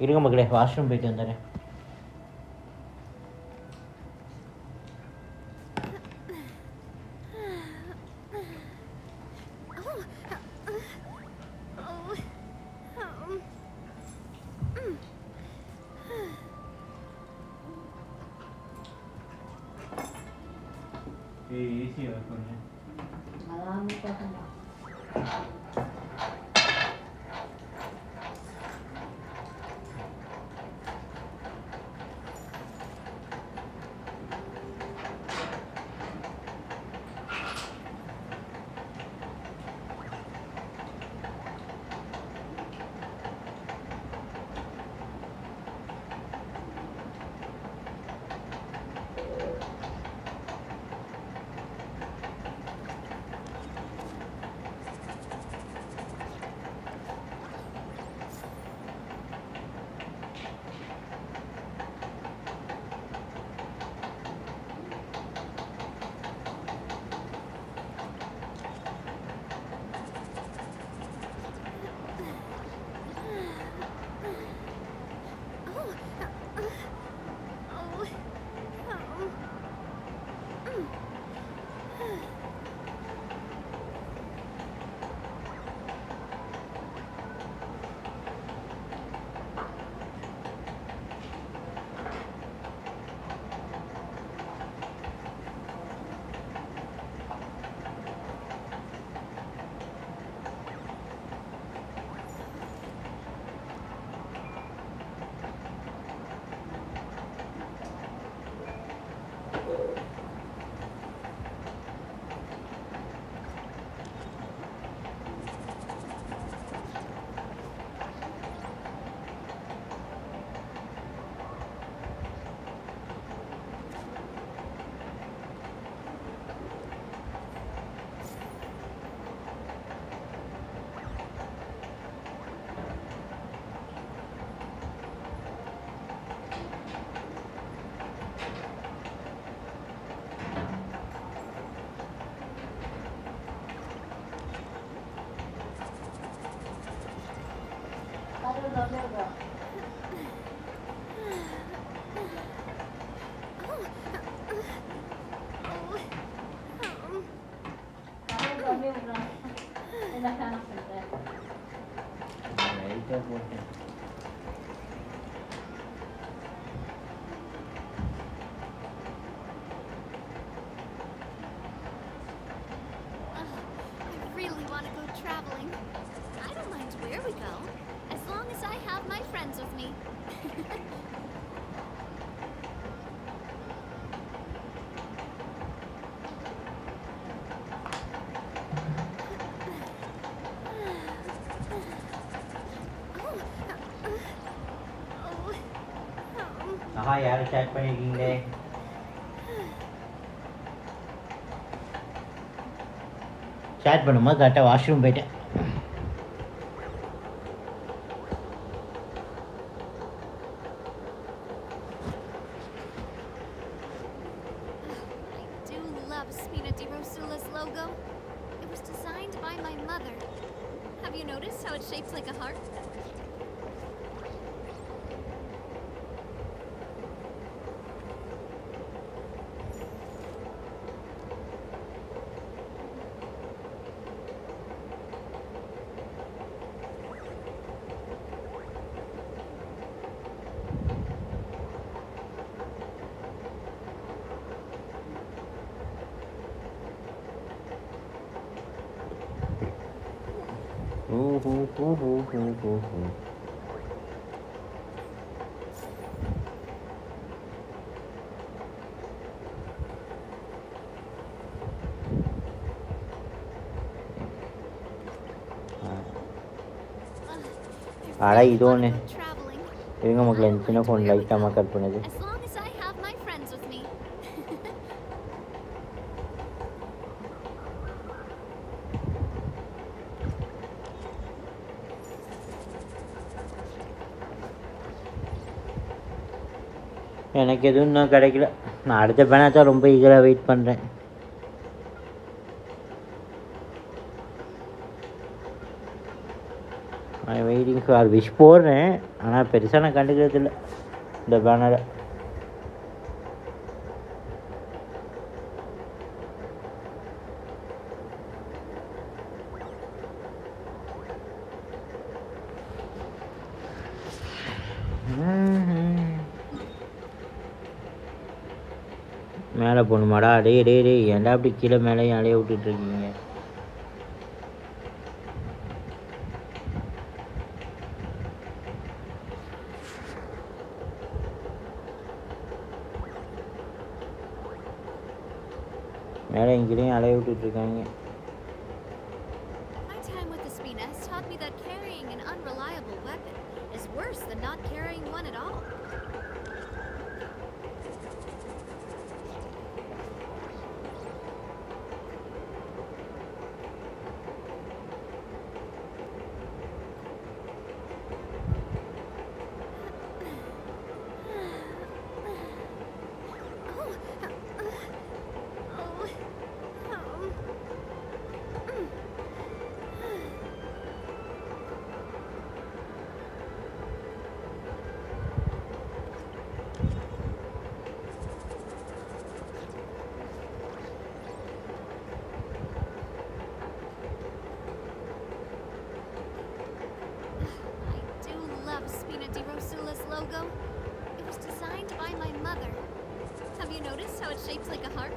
இருங்க மக்களே, வாஷ்ரூம் போயிட்டு வந்துடுறேன். I really want to go traveling. I don't mind where we go, as long as I have my friends with me. ஆஹா, யாரும் சேட் பண்ணியிருக்கீங்களே. சேட் பண்ணும்போது கரெக்டாக வாஷ்ரூம் போயிட்டேன். I do love Spina di Rosula's logo. It was designed by my mother. Have you noticed how it's shaped like a heart? அட really இது wanna ஒன்று go traveling. இவங்க I மக்கள் don't சின்ன mind phone where we லைட்டாக go, cut பண்ணுது. as long as I have my friends with me. எனக்கு எதுவும் இன்னும் கிடைக்கல. நான் அடுத்த பேனா தான் ரொம்ப ஈகராக வெயிட் பண்ணுறேன். வெயிட்டிங் ஃபார் விஷ் போடுறேன், ஆனால் பெருசாக நான் கண்டுக்கிறது இல்லை இந்த பேனரை. மேலே போகணுமாடா? டேய் டேய் டேய், ஏன்டா அப்படி கீழே மேலேயும் அலைய விட்டுட்ருக்கீங்க? மேலே இங்கேயும் அலைய விட்டுட்ருக்காங்க. My time with the Spina has taught me that carrying an unreliable weapon is worse than not carrying one at all. Logo. It was designed by my mother. Have you noticed how it's shaped like a heart?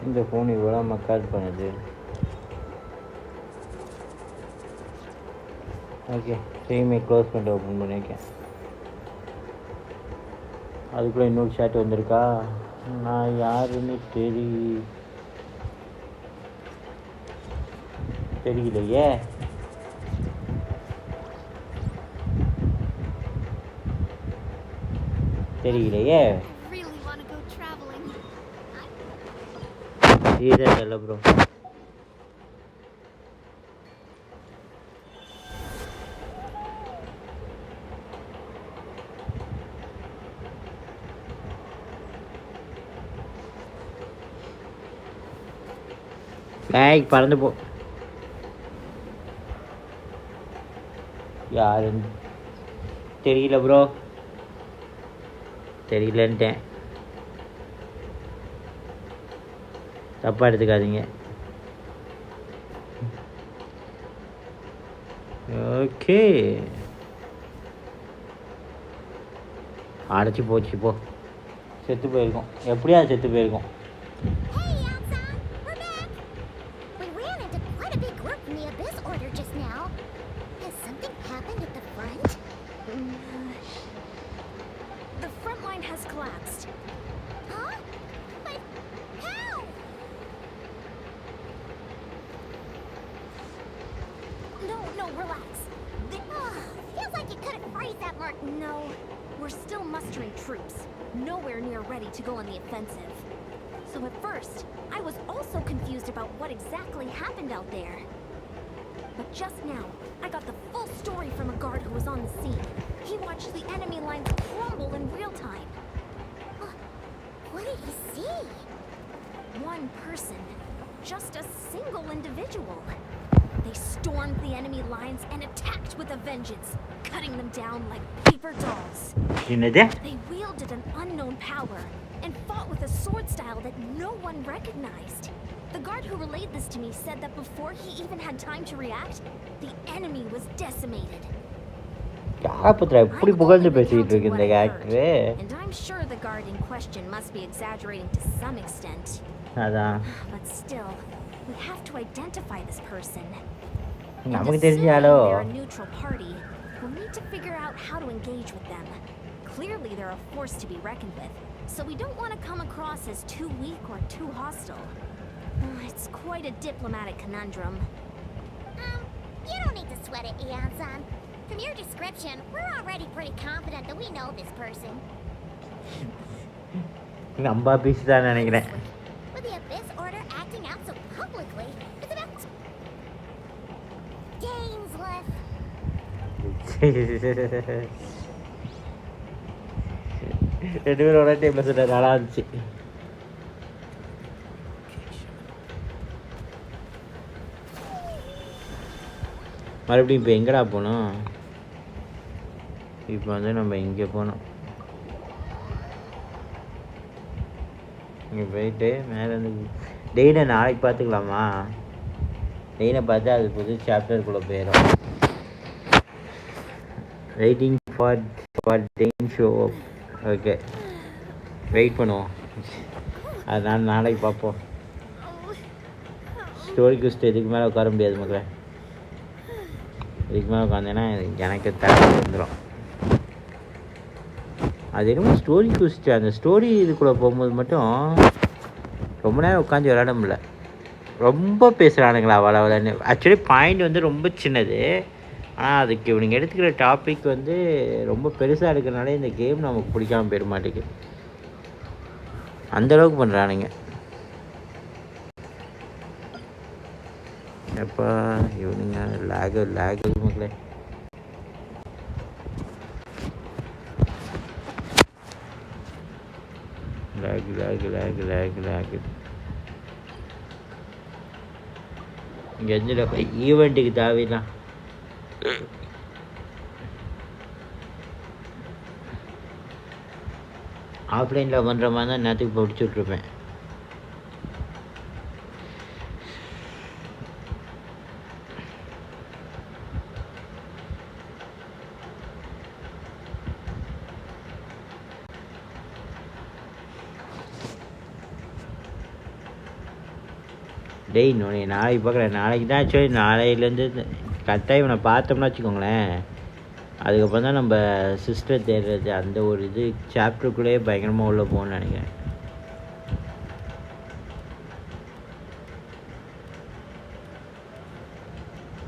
இந்த phone இவ்வளோ மக்கால் பண்ணுது. Okay, ஸ்ட்ரீமை close பண்ணிட்டு open பண்ணியிருக்கேன். அதுக்குள்ளே இன்னொரு shot வந்திருக்கா? நான் யாருன்னு தெரியலையே. தெரியலையே. இதே தெரியல ப்ரோ. பறந்து போ. யாருன்னு தெரியல ப்ரோ. தெரியலன்ட்டேன், தப்பாக எடுத்துக்காதீங்க. ஓகே, அடைச்சி போச்சு. போ, செத்து போயிருக்கோம். எப்படியா செத்து போயிருக்கோம். Hey, Elsa! We're back! We ran into quite a big group from the Abyss Order just now. Has something happened at the front? The front line has collapsed. Huh? But how? No, relax. Feels like you couldn't phrase that more. No, we're still mustering troops. Nowhere near ready to go on the offensive. So at first, I was also confused about what exactly happened out there. But just now, I got the full story from a guard who was on the scene. He watched the enemy lines crumble in real time. What did he see? One person. Just a single individual. They stormed the enemy lines and attacked with a vengeance, cutting them down like paper dolls. They wielded an unknown power and fought with a sword style that no one recognized. The guard who relayed this to me said that before he even had time to react, the enemy was decimated. யாரப்பத்திர எப்படி புகழ்ந்து பேசிட்டு இருக்கு இந்த character. And I'm sure the guard in question must be exaggerating to some extent. அதான். But still, we have to identify this person. நமக்கு தெரிஞ்சாலோ. They're a neutral party. We'll need to figure out how to engage with them. Clearly, they're a force to be reckoned with, so we don't want to come across as too weak or too hostile. It's quite a diplomatic conundrum. You don't need to sweat it, Eon-san. From your description, we're already pretty confident that we know this person. நம்பா piece தான் நினைக்கிறேன். With the Abyss Order acting out so publicly, it's about days left. ரெண்டு பேரும் ஒரே டைம்ல சொல்ற நல்லா இருந்துச்சு. மறுபடியும் இப்போ எங்கடா போனோம்? இப்போ வந்து நம்ம இங்கே போனோம். இங்கே போயிட்டு மேலே வந்து டெய்னை நாளைக்கு பார்த்துக்கலாமா? டெய்னை பார்த்து அது புது சாப்டருக்குள்ளே போயிடும். வெயிட்டிங் ஃபார் டெயின் ஷோ. ஓகே, வெயிட் பண்ணுவோம். அதனால் நாளைக்கு பார்ப்போம். ஸ்டோரி குஸ்ட் இதுக்கு மேலே உட்கார முடியாது மக்களே. இதுக்கு மேலே உட்காந்தேன்னா எனக்கு தலை வந்துடும். அது என்னமோ ஸ்டோரி குஸ்ட் அந்த ஸ்டோரி இதுக்குள்ளே போகும்போது மட்டும் ரொம்ப நேரம் உட்காந்து விளையாட முடியல. ரொம்ப பேசுகிறானுங்களா வளவலன்னு. ஆக்சுவலி பாயிண்ட் வந்து ரொம்ப சின்னது, ஆனால் அதுக்கு இவனுங்க எடுத்துக்கிற டாபிக் வந்து ரொம்ப பெருசாக இருக்கிறனால இந்த கேம் நமக்கு பிடிக்காமல் போயிட மாட்டேங்குது. அந்தளவுக்கு பண்ணுறானுங்க. எப்போ இவனுங்க லேகு மக்களே. லேகு இங்கே எந்த ஈவெண்ட்டுக்கு தேவைதான். ஆஃப்லைனில் பண்ணுற மாதிரி தான் நேற்றுக்கு படிச்சு விட்ருப்பேன். டேய் நோனி நாளைக்கு பார்க்குறேன். நாளைக்கு தான் ஆக்சுவலி நாளையிலேருந்து கரெக்டாக இவனை பார்த்தோம்னா வச்சுக்கோங்களேன், அதுக்கப்புறம் தான் நம்ம சிஸ்டர் தேடுறது அந்த ஒரு இது சாப்டருக்குள்ளேயே பயங்கரமாக உள்ளே போகணும்னு நினைக்கிறேன்.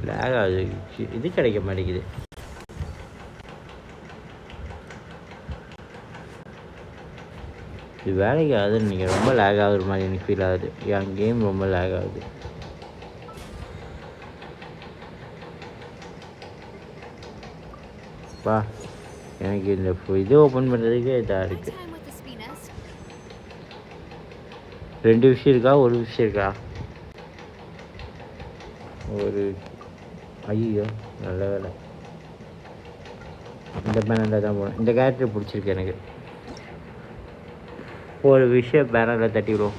லேக் ஆகுது, இது கிடைக்க மாட்டேங்குது. இது வேலைக்கு ஆகுதுன்னு நினைக்கிறேன். ரொம்ப லேக் ஆகுற மாதிரி எனக்கு ஃபீல் ஆகுது. என் கேம் ரொம்ப லேக் ஆகுது. பா எனக்கு இந்த இது ஓப்பன் பண்ணுறதுக்கே இதாக இருக்குது. 2 விஷயம் இருக்கா, ஒரு விஷயம் இருக்கா? ஒரு ஐயோ நல்ல வேலை. இந்த பேனரில் தான் போகணும். இந்த கேரக்டர் பிடிச்சிருக்கு எனக்கு. ஒரு விஷயம் பேனரில் தட்டிவிடுவோம்.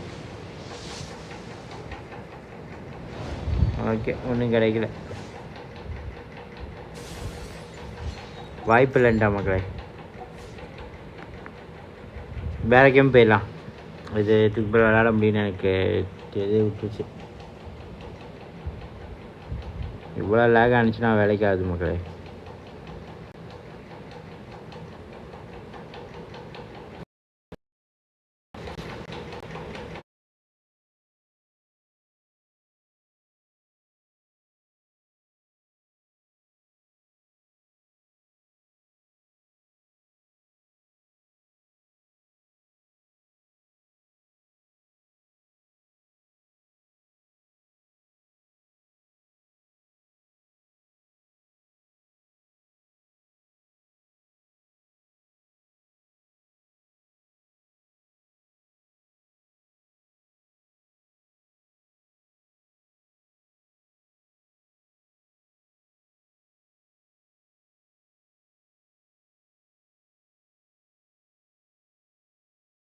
ஓகே, ஒன்றும் கிடைக்கல. வாய்ப்பு இல்லைண்டா மக்களே. வேற கேம் போயிடலாம். இது இதுக்கு போய் விளையாட முடியும்னு எனக்கு இது விட்டுருச்சு. இவ்வளோ லேக் ஆனிச்சுன்னா வேலைக்கு ஆகுது மக்களே.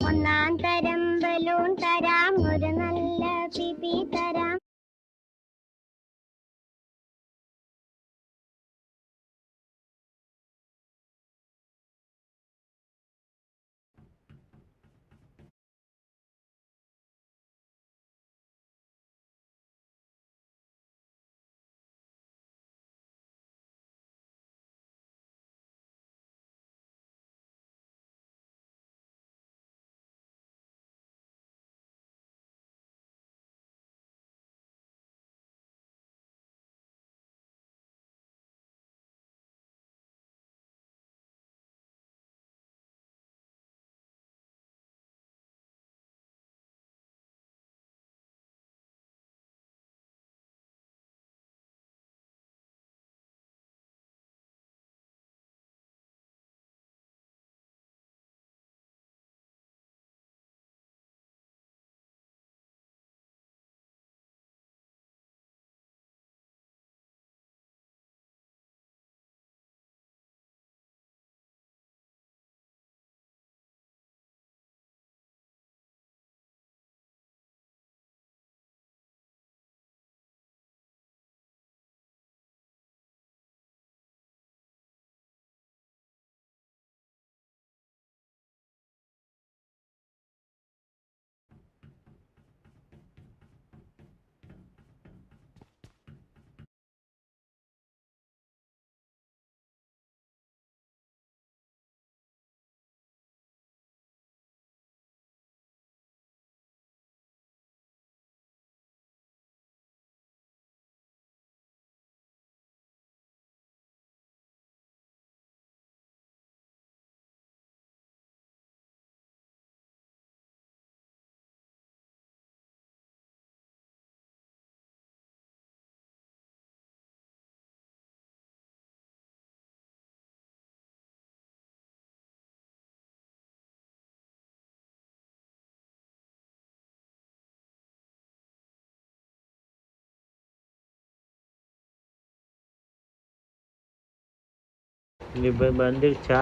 ഒന്നാം തരം ബലൂൺ തരാം, ഒരു നല്ല പിപി തരാം. இப்போ வந்துருச்சா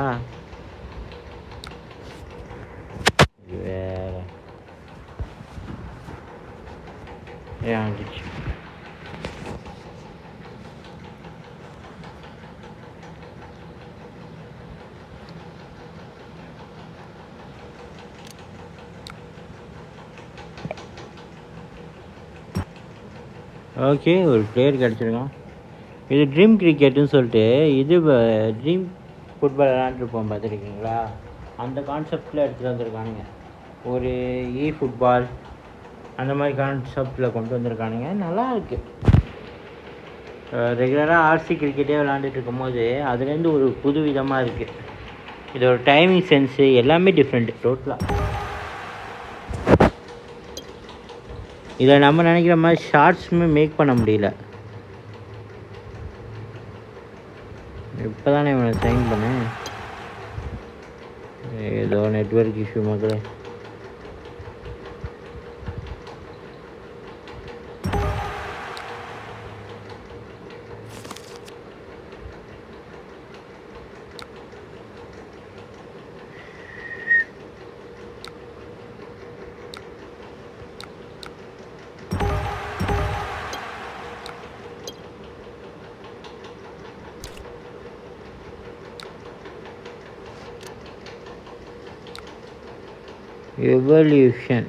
வேற வந்துச்சு. ஓகே ஒரு பிளேயர் கிடச்சிருக்கான். இது ட்ரீம் கிரிக்கெட்டுன்னு சொல்லிட்டு இது ட்ரீம் ஃபுட்பால் விளாண்டுருப்போம் பார்த்துருக்கீங்களா, அந்த கான்செப்டில் எடுத்துகிட்டு வந்திருக்கானுங்க. ஒரு ஃபுட்பால் அந்த மாதிரி கான்செப்டில் கொண்டு வந்திருக்கானுங்க. நல்லா இருக்குது. ரெகுலராக ஆர்சி கிரிக்கெட்டே விளாண்டுட்டு இருக்கும்போது அதுலேருந்து ஒரு புது விதமாக இருக்குது. இதோட டைமிங் சென்ஸு எல்லாமே டிஃப்ரெண்ட்டு டோட்டலாக. இதில் நம்ம நினைக்கிற மாதிரி ஷார்ட்ஸுமே மேக் பண்ண முடியல. இப்போ தானே இவனை சைன் பண்ணேன். ஏதோ நெட்வொர்க் இஷ்யூ மக்களே. எவல்யூஷன்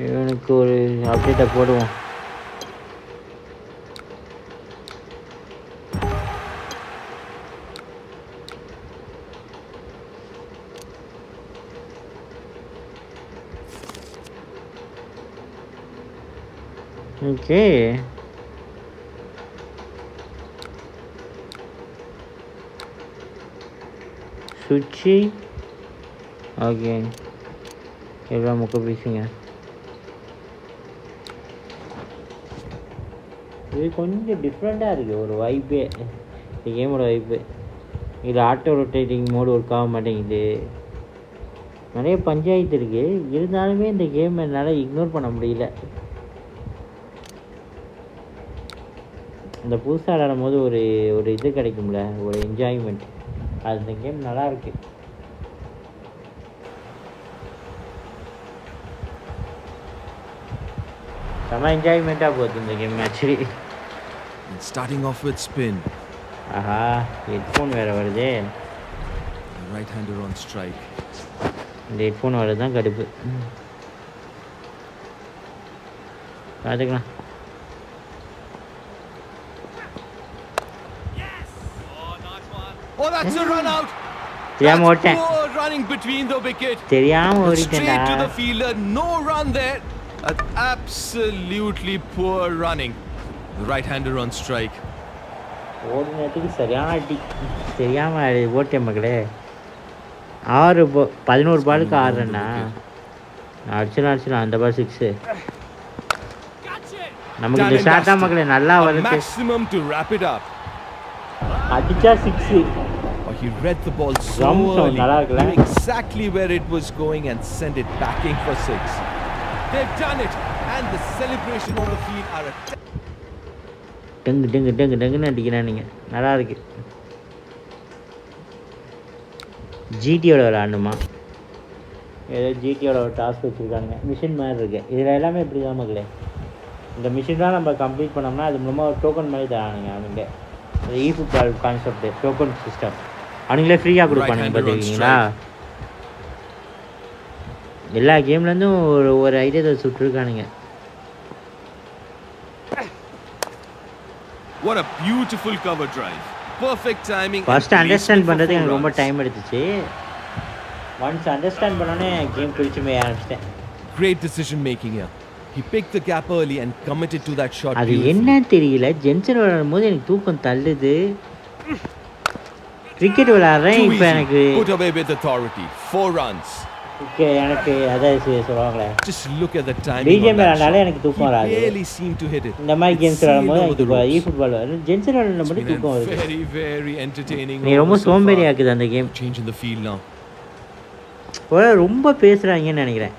இவனுக்கு ஒரு அப்டேட்டை போடுவோம். ஓகே சுச்சி ஓகே எல்லாம் முக்க பேசுங்க. இது கொஞ்சம் டிஃப்ரெண்ட்டாக இருக்குது ஒரு வைப்பே, இந்த கேமோட வைப்பு. இது ஆட்டோ ரொட்டேட்டிங் மோடு ஒர்க் ஆக மாட்டேங்குது. நிறைய பஞ்சாயத்து இருக்குது, இருந்தாலுமே இந்த கேம் என்னால் இக்னோர் பண்ண முடியல. இந்த புதுசாக விளாடும் போது ஒரு இது கிடைக்கும்ல, ஒரு என்ஜாய்மெண்ட். அது இந்த கேம் நல்லா இருக்கு. செம்ம என்ஜாய்மெண்ட்டாக போகுது இந்த game actually. Starting off with spin. ஆஹா ஹெட்ஃபோன் வேறு வருது. Right hander on strike. இந்த ஹெட்ஃபோன் வரது தான் கடுப்பு. பார்த்துக்கலாம். Oh, that's a run out. தெரியாம ஓட்டேன். Poor running between the wicket. தெரியாம ஓடிட்டேன்டா. Straight to the fielder, no run there. That's absolutely poor running. The right-hander on strike. ஓடினதுக்கு சரியான அடி. தெரியாம ஓட்டேன் மக்களே. 11 பாலுக்கு 6 ரன்னா. அடிச்சிடலாம் அந்த பால் 6. நமக்கு இந்த ஷாட் தான் மக்களே நல்லா வருது. Maximum to wrap it up. அடிச்சா 6. He read the ball so early, knew exactly where it was going and sent it backing for 6. They've done it, and the celebration on the field are a டங்குன்னு அடிக்கிறானுங்க. நல்லா இருக்கு. ஜிடியோட விளாடணுமா? ஏதோ ஜிடியோட ஒரு task வச்சுருக்கானுங்க, machine மாதிரி இருக்கு. இதில் எல்லாமே இப்படி தான் மக்களே. இந்த மிஷின்லாம் நம்ம கம்ப்ளீட் பண்ணோம்னா அது மூலமாக ஒரு டோக்கன் மாதிரி தரானுங்க அவனுங்க. eFootball கான்செப்ட் டோக்கன் சிஸ்டம் அவனுங்களே ஃப்ரீயாக கொடுப்பானுங்க. பார்த்துருக்கீங்களா? எல்லா கேம்லேருந்தும் ஒரு ஐடியா சுட்டுருக்கானுங்க. What a beautiful cover drive. Perfect timing. First understand பண்ணுறதுக்கு எனக்கு ரொம்ப டைம் எடுத்துச்சு. ஒன்ஸ் அண்டர்ஸ்டாண்ட் பண்ணோன்னே கேம் பிடிச்சி போய் ஆரம்பிச்சிட்டேன். Great decision making here. He picked the gap early and committed to that shot. அது என்னன்னு தெரியல, ஜென்சன் விளையாடும் எனக்கு தூக்கம் தள்ளுது. கிரிக்கெட் விளையாடுறேன் இப்போ எனக்கு put away with authority. 4 runs. Okay எனக்கு அதான் சொல்லுவாங்களே, just look at the timing. BGMI விளையாண்டாலே எனக்கு தூக்கம் வராது. barely seem to hit it. இந்த மாதிரி கேம்ஸ் விளையாடும்போது எனக்கு eFootball ஜென்சன் விளையாடும் போது தூக்கம் வருது. very very entertaining. நீ ரொம்ப சோம்பேறி ஆக்குது அந்த game. Change in the field now. ரொம்ப பேசுறாங்கன்னு நினைக்கிறேன்.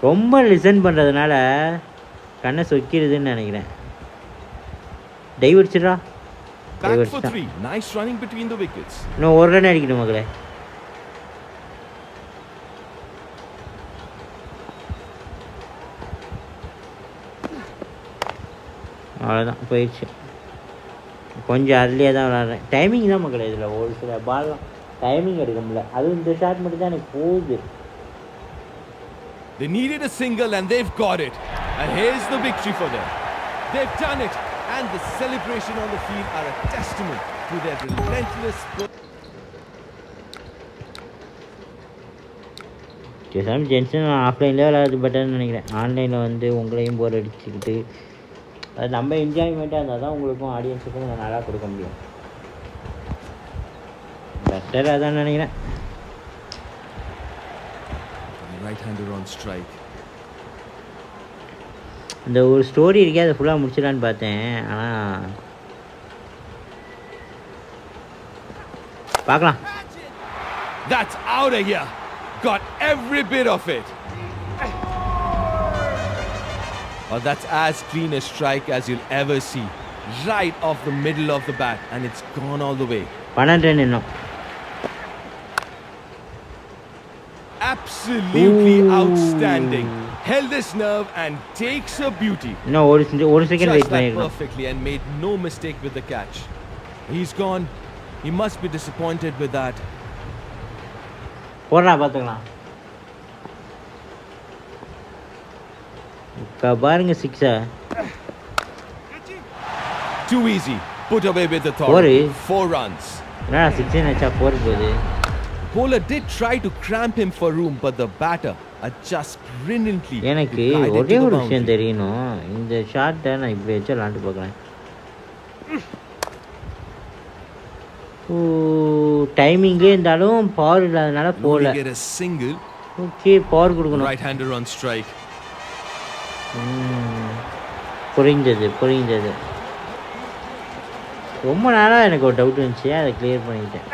ரொம்ப லிசன் பண்ணுறதுனால கண்ணை சொக்கிடுதுன்னு நினைக்கிறேன். டைவர்ச்சிடா. Back for 3. Nice running between the wickets. இன்னும் ஒரு ரன் அடிக்கணும் மகளே. அவ்வளோதான் போயிடுச்சு. கொஞ்சம் அதுலேயே தான் விளாட்றேன். டைமிங் தான் மக்கள் இதில் ஒரு சில பால்லாம் டைமிங் எடுக்க முடியல. அதுவும் இந்த ஷாட் மட்டும் தான் எனக்கு போகுது. They needed a single and they've got it. And here's the victory for them. They've done it. And the celebration on the field are a testament to their relentless ஜென்சன் ஆஃப்லைன்லேயே விளையாடுறது பெட்டர்னு நினைக்கிறேன். ஆன்லைனில் வந்து உங்களையும் போர் அடிச்சுக்கிட்டு அது நம்ம என்ஜாய்மெண்ட்டாக இருந்தால் தான் உங்களுக்கும் ஆடியன்ஸுக்கும் நல்லா கொடுக்க முடியும். பெட்டர் அதான் நினைக்கிறேன். right hander on strike. இந்த ஒரு ஸ்டோரி இருக்கே அதை ஃபுல்லாக முடிச்சிடலான்னு பார்த்தேன். ஆனால் பார்க்கலாம். That's out of here. Got every bit of it. Oh, that's as clean a strike as you'll ever see. Right off the middle of the bat, and it's gone all the way. 12 இன்னும். Absolutely outstanding. Held his nerve and takes a beauty. No, one second wait பண்ணிருக்கணும். Perfectly and made no mistake with the catch. He's gone. He must be disappointed with that. போறா பாத்துக்கலாம். பாருங்க 6. Too easy. Put away with the thought. 4 runs. என்னடா 6 நச்சா 4 போகுது. Bowler did try to cramp him for room, but the batter adjusts brilliantly. எனக்கு ஒரே ஒரு விஷயம் தெரியணும். இந்த ஷாட்டை நான் இப்படி வச்சு விளாண்டு பார்க்குறேன். டைமிங்கே இருந்தாலும் பவர் இல்லாதனால போகல. ஓகே பவர் கொடுக்கணும். Right hander on strike. புரிஞ்சது. ரொம்ப நாளாக எனக்கு ஒரு டவுட் இருந்துச்சு, அதை கிளியர் பண்ணிட்டேன்.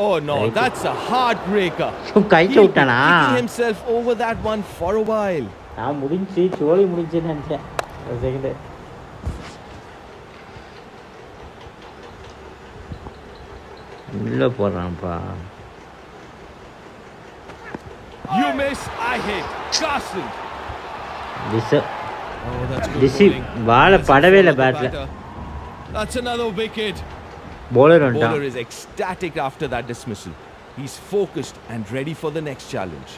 Oh no, that's a heartbreaker. கைச்சு விட்டானா? Kicking himself over that one for a while. நான் முடிஞ்சு சோழி முடிஞ்சுன்னு நினைச்சேன். ஒரு செகண்ட். உள்ள போறான்ப்பா. You miss, I hit. Castle. This பால படவே இல்ல பேட்ல. That's another wicket. Bowler is ecstatic after that dismissal. He's focused and ready for the next challenge.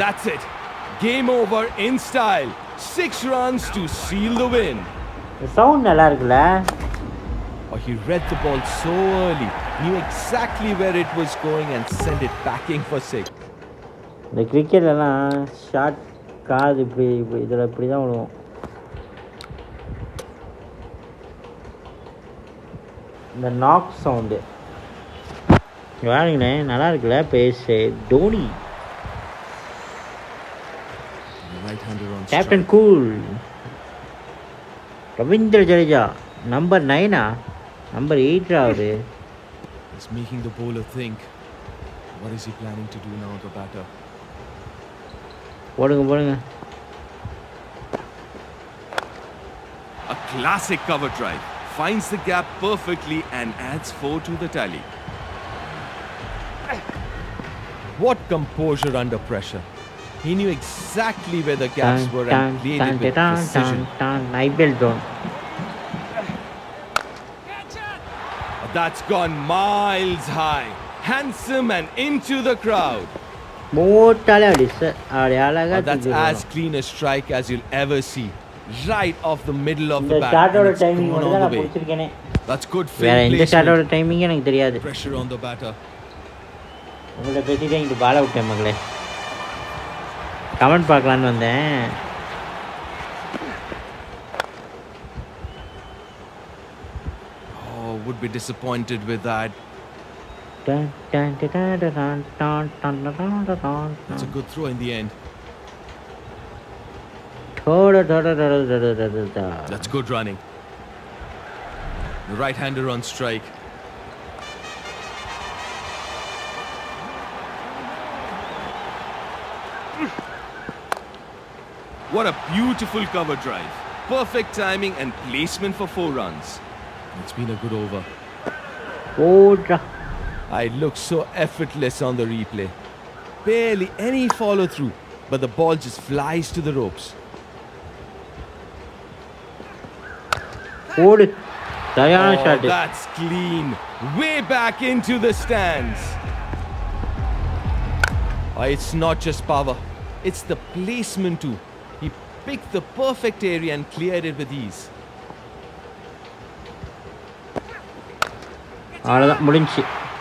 That's it. Game over in style. 6 runs to seal the win. The sound நல்லா இருக்குல. Oh, he read the ball so early. Knew exactly where it was going and sent it backing for 6. இந்த கிரிக்கெட்லலாம் shot காது இப்படி இதில் இப்படி தான் விடுவோம். இந்த நாக் சவுண்டு வாருங்கண்ணே, நல்லா இருக்குல்ல பேசு. Dhoni captain cool. Ravindra Jadeja number 9 number 8 அவரு. He's making the bowler think. What is he planning to do now, the batter? போடுங்க. A classic cover drive. Finds the gap perfectly and adds 4 to the tally. What composure under pressure. He knew exactly where the gaps were and played it with precision. IPL zone. That's gone miles high. Handsome and into the crowd. That's as clean a strike as you'll ever see. Right off the middle of the bat. That's good placement. Pressure on the batter. உங்களை பேசிட்டே இங்கே பால விட்டேன் மகளே. Comment பார்க்கலான்னு வந்தேன். Oh, would be disappointed with that. That's a good throw in the end. That's good running. The right hander on strike. What a beautiful cover drive. Perfect timing and placement for 4 runs. It's been a good over. Otra. I look so effortless on the replay. Barely any follow through, but the ball just flies to the ropes. Oh, that's clean. Way back into the stands. It's not just power, it's the placement too. He picked the perfect area and cleared it with ease.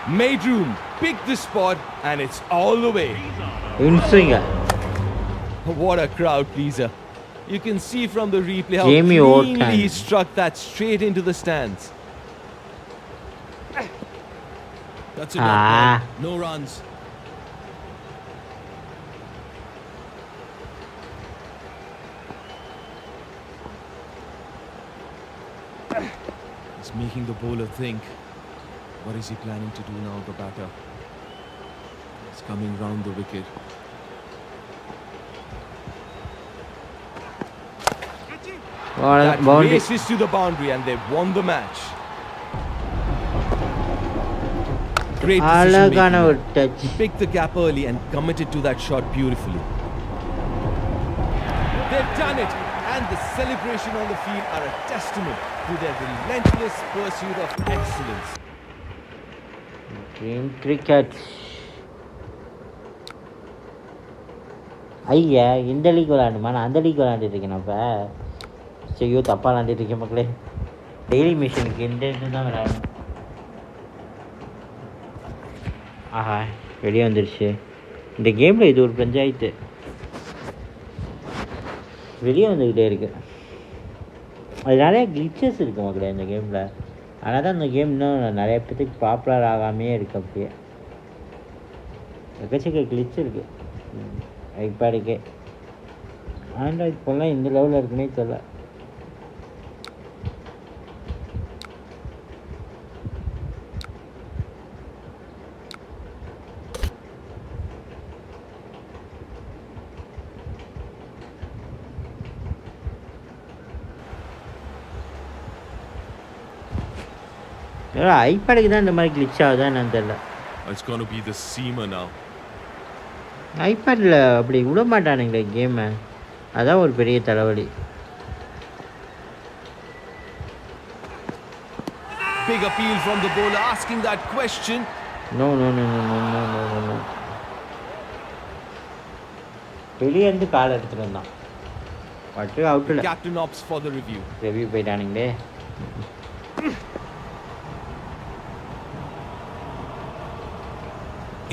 Made room, picked the spot, and it's all the way. What a crowd pleaser. You can see from the replay how cleanly he struck that straight into the stands. That's enough. No runs. He's making the bowler think. What is he planning to do now, the batter? He's coming round the wicket. That races to the boundary and they've won the match. Great decision making. He picked the gap early and committed to that shot beautifully. They've done it, and the celebration on the field are a testament to their relentless pursuit of excellence. Dream cricket. ஐயா இந்த league விளாண்டுமா நான் அந்த league விளாண்டுட்டு இருக்கேன் அப்போ ஐயோ தப்பாக விளாண்டுட்டு இருக்கேன் மக்களே டெய்லி மிஷினுக்கு இந்த இது தான் விளாடணும் ஆஹா வெளியே வந்துடுச்சு இந்த கேமில் இது ஒரு பஞ்சாயத்து வெளியே வந்துக்கிட்டே இருக்கு அது நிறையா கிளிச்சஸ் இருக்குது மக்களே இந்த கேமில் ஆனால் தான் இந்த கேம் இன்னும் நிறைய பேத்துக்கு பாப்புலர் ஆகாமையே இருக்குது அப்படியே எக்கச்சக்க கிளிச் இருக்குது ஐபேடுக்கே ஆண்ட்ராய்ட் ஃபோன்லாம் இந்த லெவலில் இருக்குன்னே தெரியல ஐபேடுக்கு தான் இந்த மாதிரி கிளிச் ஆகுதா என்னன்னு தெரியல It's going to be the seamer now. ஐபேடில் அப்படி விட மாட்டானுங்களே கேமை அதான் ஒரு பெரிய தலைவலி Big appeal from the bowler asking that question. No. வெளியே இருந்து கால் எடுத்துட்டு வந்தான் பட்டு அவுட்டில் Captain opts for the review. Review போயிட்டானுங்களே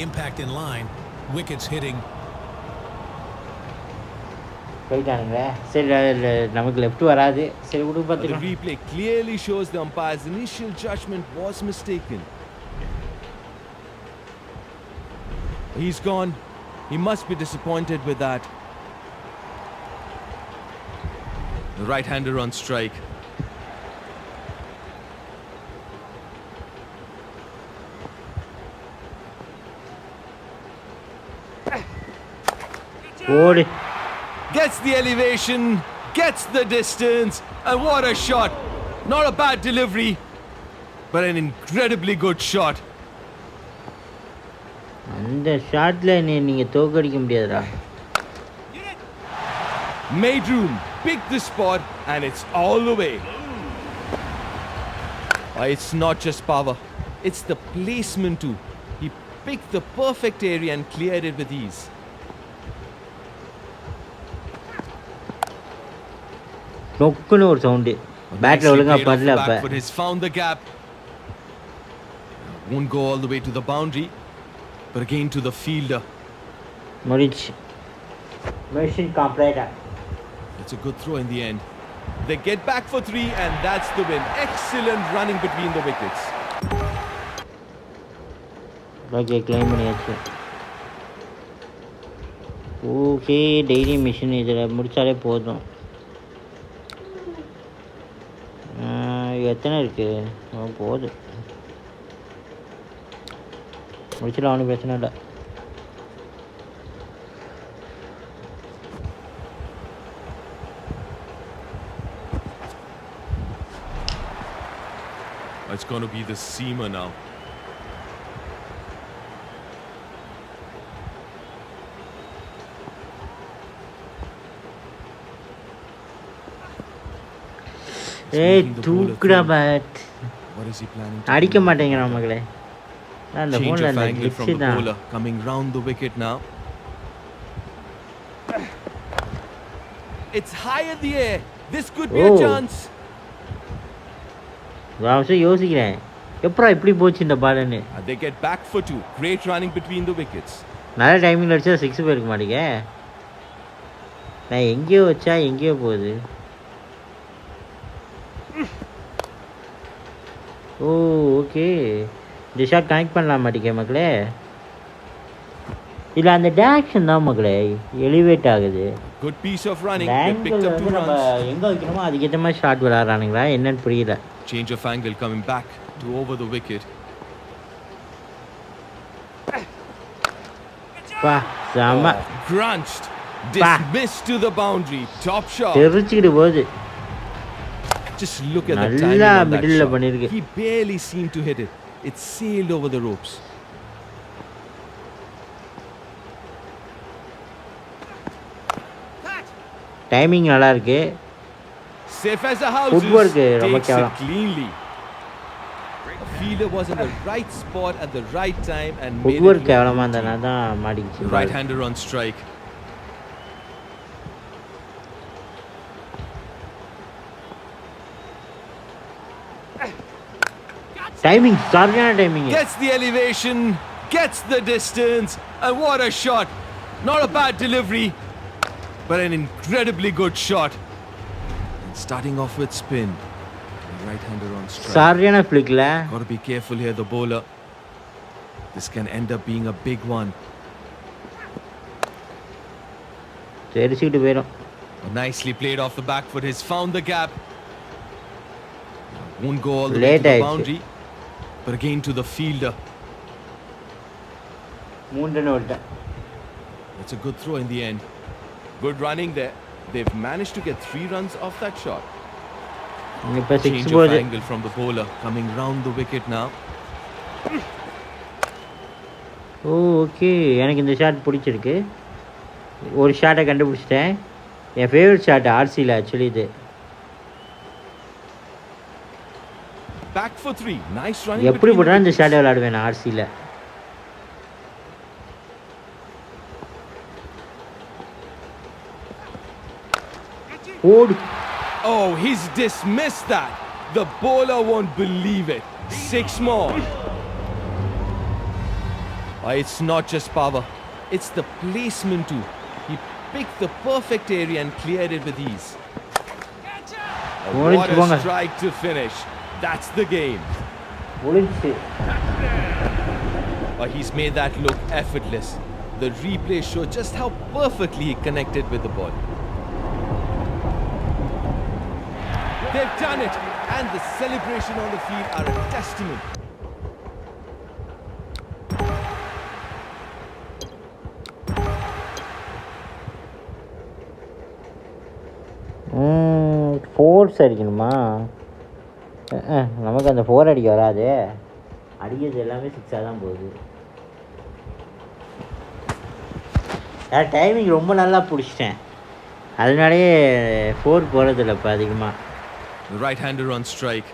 Impact in line. Wickets hitting. போயிட்டானுங்களே சரி நமக்கு லெஃப்ட் வராது சரி விடு The பார்த்துக்கலாம் replay clearly shows the umpire's initial judgment was mistaken. He's gone. He must be disappointed with that. The right-hander on strike. ஓடு Gets the elevation, gets the distance, and what a shot! Not a bad delivery, but an incredibly good shot. அந்த ஷாட்டில் நீங்கள் தோக்கடிக்க முடியாதுடா Made room, picked the spot, and it's all the way. It's not just power, it's the placement too. He picked the perfect area and cleared it with ease. நொக்குன்னு ஒரு sound battle ஒழுங்காக படல அப்போ He's found the gap. Won't go all the way to the boundary, but again to the fielder. முடிச்சு mission completed It's a good throw in the end. They get back for 3 and that's the win. Excellent running between the wickets. Okay claim பண்ணியாச்சு okay daily machine இதில் முடித்தாலே போதும் எத்தனை இருக்குது போதும் முடிச்சிடலாம் ஒன்றும் பிரச்சனை இல்லை It's going to be the seamer now. ஏய் தூக்குடா bad. What is he planning to அடிக்க do? மாட்டேங்கிறான் மகளே. அந்த Change போன்ல of அந்த angle from கிளிட்ச் the தான். bowler, coming round the wicket now. It's high in the air. This could be a chance. நான் யோசிக்கிறேன் எப்பறம் இப்படி போச்சு இந்த பால்னு. They get back for 2. Great running between the wickets. நல்ல டைமிங்ல அடிச்சா 6 போயிருக்க மாட்டீங்க. நான் எங்கேயோ வச்சா எங்கேயோ போகுது. ஓ ஓகே. இந்த ஷாட் கனெக்ட் பண்ணலாம் மாட்டீங்க மக்களே. இல்ல அந்த டைரக்ஷன் தான் மக்களே எலிவேட் ஆகுது. Good piece of running. They picked up 2 நம்ம runs. எங்க வைக்கணுமோ அதுக்கு ஏத்த மாதிரி ஷாட் விளையாடுறானுங்களா என்னன்னு புரியல. Change of angle coming back to over the wicket. பா சாமா Crunched. Dismissed to the boundary. Top shot. தெரிச்சிட்டு போகுது. Just look at the timing நல்லா on that மிடில்ல shot. பண்ணிருக்கு. He barely seemed to hit it. It sailed over the ropes. Timing நல்லா இருக்கு. Safe as a house. Footwork ரொம்ப Takes it கேவலம். cleanly. The fielder was in the right spot at the right time and made footwork it. கேவலமா இருந்தா தான் மாட்டிக்கிச்சு. Right hander on strike. Timing சரியான timing. Gets the elevation, gets the distance, and what a shot. Not a bad delivery, but an incredibly good shot. And starting off with spin. The right hander on strike. சரியான ஃபிளிக்ல. Got to be careful here, the bowler. This can end up being a big one. தெரிச்சிட்டு போயிடும். Nicely played off the back foot. He's found the gap. Won't go all the way Late to the ஆயிடுச்சு. boundary. But again to the fielder. 3 run ஓட்டேன். It's a good throw in the end. Good running there. They've managed to get 3 runs off that shot. இப்போ 6 Change of போகுது. angle from the bowler. Coming round the wicket now. Oh okay. எனக்கு இந்த shot பிடிச்சிருக்கு. ஒரு ஷாட்டை கண்டுபிடிச்சிட்டேன். என் favourite shot ஆர்சியில் ஆக்சுவலி இது. Back for 3. Nice running. எப்படி between போட்டா the இந்த wickets. ஷாட்டை விளையாடுவேன் நான் ஆர்சியில். ஓடு. Oh, he's dismissed that. The bowler won't believe it. 6 more. It's not just power. It's the placement too. He picked the perfect area and cleared it with ease. What a strike to finish. That's the game. He's made that look effortless. The replay showed just how perfectly he connected with the ball. They've done it, and the celebration on the field are a testament. Fours அடிக்கணுமா? நமக்கு அந்த 4 அடிக்க வராது. அடிக்கிறது எல்லாமே 6ஆக தான் போகுது. Timing ரொம்ப நல்லா பிடிச்சிட்டேன். அதனாலேயே 4 போகிறதில்ல இப்போ அதிகமாக. The right hander on strike.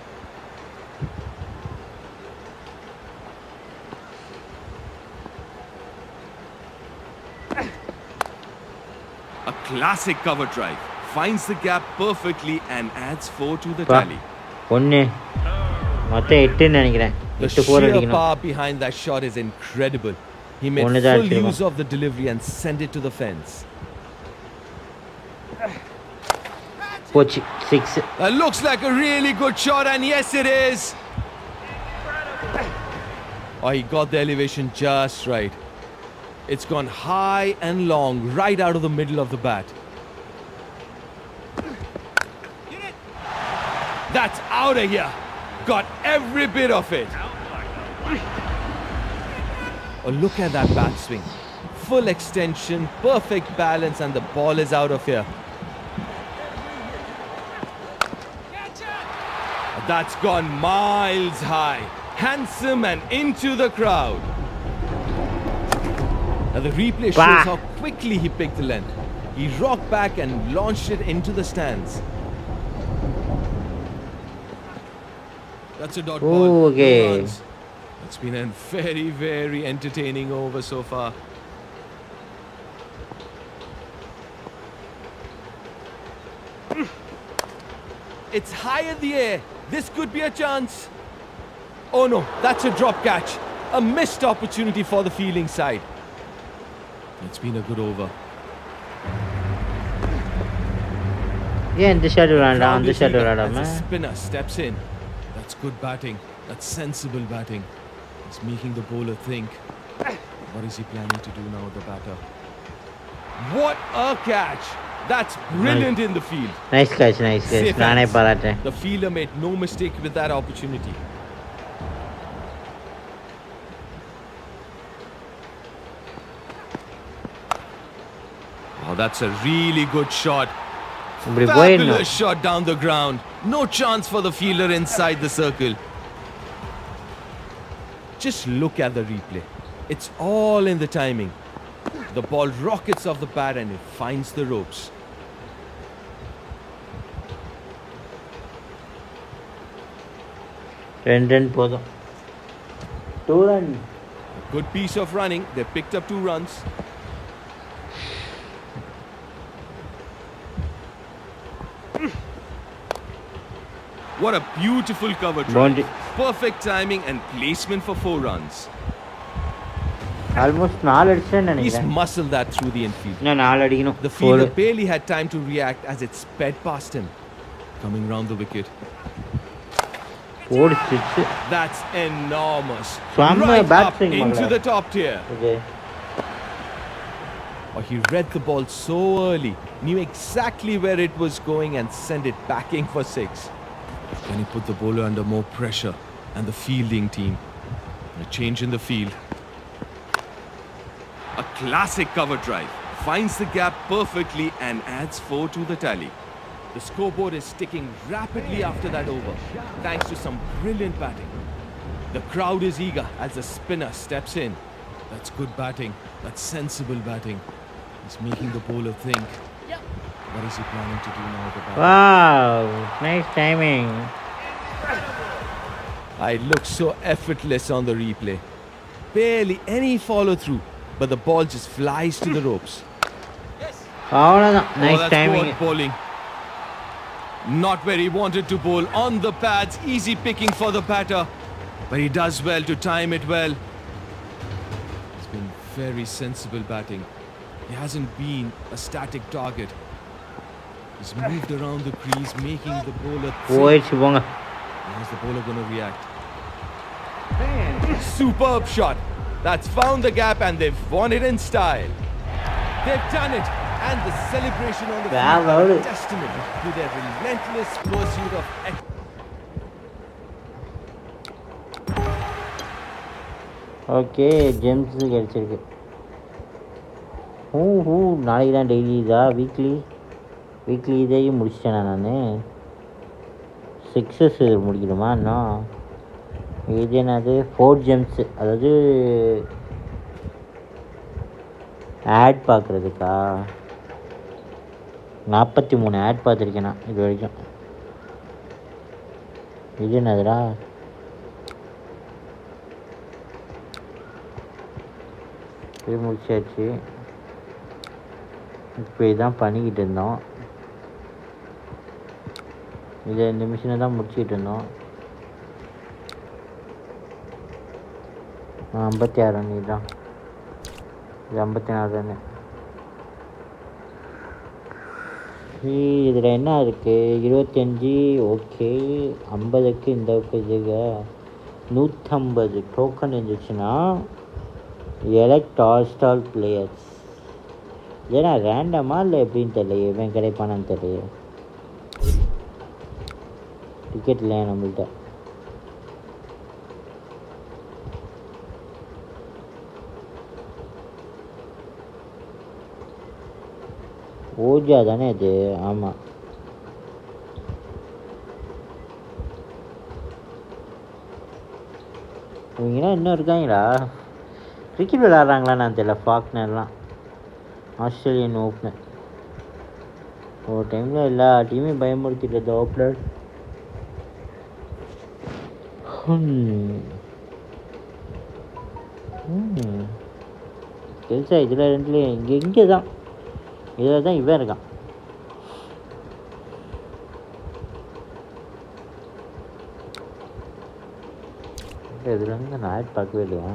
A classic cover drive. Finds the gap perfectly and adds 4 to the tally. ஒன்று மொத்தம் 8ன்னு நினைக்கிறேன். The 8 4 sheer அடிக்கணும். power behind that shot is incredible. He made ஒன்று தான் full அடிச்சிருக்கோம். use of the delivery and sent it to the fence. போச்சு 6. That looks like a really good shot, and yes it is. He got the elevation just right. It's gone high and long, right out of the middle of the bat. That's out of here. Got every bit of it. Look at that bat swing. Full extension, perfect balance, and the ball is out of here. That's gone miles high. Handsome and into the crowd. Now the replay shows how quickly he picked the length. He rocked back and launched it into the stands. That's a dot ball. Okay. No runs. It's been a very, very entertaining over so far. It's high in the air. This could be a chance. Oh no, that's a drop catch. A missed opportunity for the fielding side. It's been a good over. Yeah, in the shadow Crowd on the is shadow eager as a spinner steps in. That's good batting. That's sensible batting. It's making the bowler think. What is he planning to do now, the batter? What a catch! That's brilliant in the field. Nice catch. Safe நானே hands. பாராட்டேன். The fielder made no mistake with that opportunity. Oh, that's a really good shot. இப்படி போயிடணும். Fabulous shot down the ground. No chance for the fielder inside the circle. Just look at the replay. It's all in the timing. The ball rockets off the pad and it finds the ropes. Run போதும். 2 run. Good piece of running. They picked up 2 runs. What a beautiful cover drive. Boundary. Perfect timing and placement for 4 runs. Almost 4 அடிச்சேன்னு He's நினைக்கிறேன். muscled that through the infield. இன்னும் 4 அடிக்கணும். The fielder barely had time to react as it sped past him. Coming round the wicket. ஓடிச்சிச்சு. That's enormous. செம்ம Right bat up swing into மகளே. the top tier. Okay. Oh, he read the ball so early, knew exactly where it was going and sent it backing for 6. Then he put the bowler under more pressure and the fielding team. A change in the field. A classic cover drive. Finds the gap perfectly and adds 4 to the tally. The scoreboard is ticking rapidly after that over, thanks to some brilliant batting. The crowd is eager as the spinner steps in. That's good batting. That's sensible batting. He's making the bowler think. What is he planning to do now? The batter? Wow, nice timing. It looks so effortless on the replay. Barely any follow through, but the ball just flies to the ropes. அவ்வளவுதான். Nice that's timing. poor bowling. Not where he wanted to bowl. On the pads, easy picking for the batter. But he does well to time it well. It's been very sensible batting. He hasn't been a static target. He's moved around the crease, making the bowler think. போயிடுச்சு போங்க. How's the bowler going to react? Superb shot. That's found the gap and they've won it in style. They've done it. And the celebration on the field is a testament to their relentless pursuit of excellence. Okay gems கிடைச்சிருக்கு. நாளைக்கு தான் daily இதா weekly இதையும் முடிச்சிட்டேனா நான் 6 முடிக்கணுமா இன்னும்? இது என்னது 4 Gems, அதாவது ஆட் பார்க்குறதுக்கா 43 ஆட் பார்த்துருக்கேன் நான் இது வரைக்கும். இது என்னதுடா? இது முடிச்சாச்சு. இப்போ இதுதான் பண்ணிக்கிட்டு இருந்தோம். இந்த மிஷினை தான் முடிச்சுக்கிட்டு இருந்தோம். 56 ரன் இதுதான். இது 54 ரன்னு. இதில் என்ன இருக்குது? 25 ஓகே. 50க்கு இந்த இதுக்கு 150 டோக்கன் இருந்துச்சுன்னா எலெக்ட் ஆல் ஸ்டார் பிளேயர்ஸ். ஏன்னா ரேண்டமா இல்லை எப்படின்னு தெரியல, இவன் கிடைப்பானான்னு தெரியல. டிக்கெட் இல்லையா நம்மள்கிட்ட? ஓஜா தானே இது? ஆமாம். இவங்களாம் இன்னும் இருக்காங்களா? கிரிக்கெட் விளாட்றாங்களா நான் தெரியல. ஃபாக்னர்லாம் ஆஸ்திரேலியன் ஓப்பனர் ஒரு டைமில் எல்லா டீமையும் பயமுறுத்திட்டு ஓப்பனர். பெருசா இதில் ரெண்டுலேயும் இங்கே தான் இதில் தான் இவன் இருக்கான். இதில் இருந்து நான் ஆட் பார்க்கவே இல்லையா?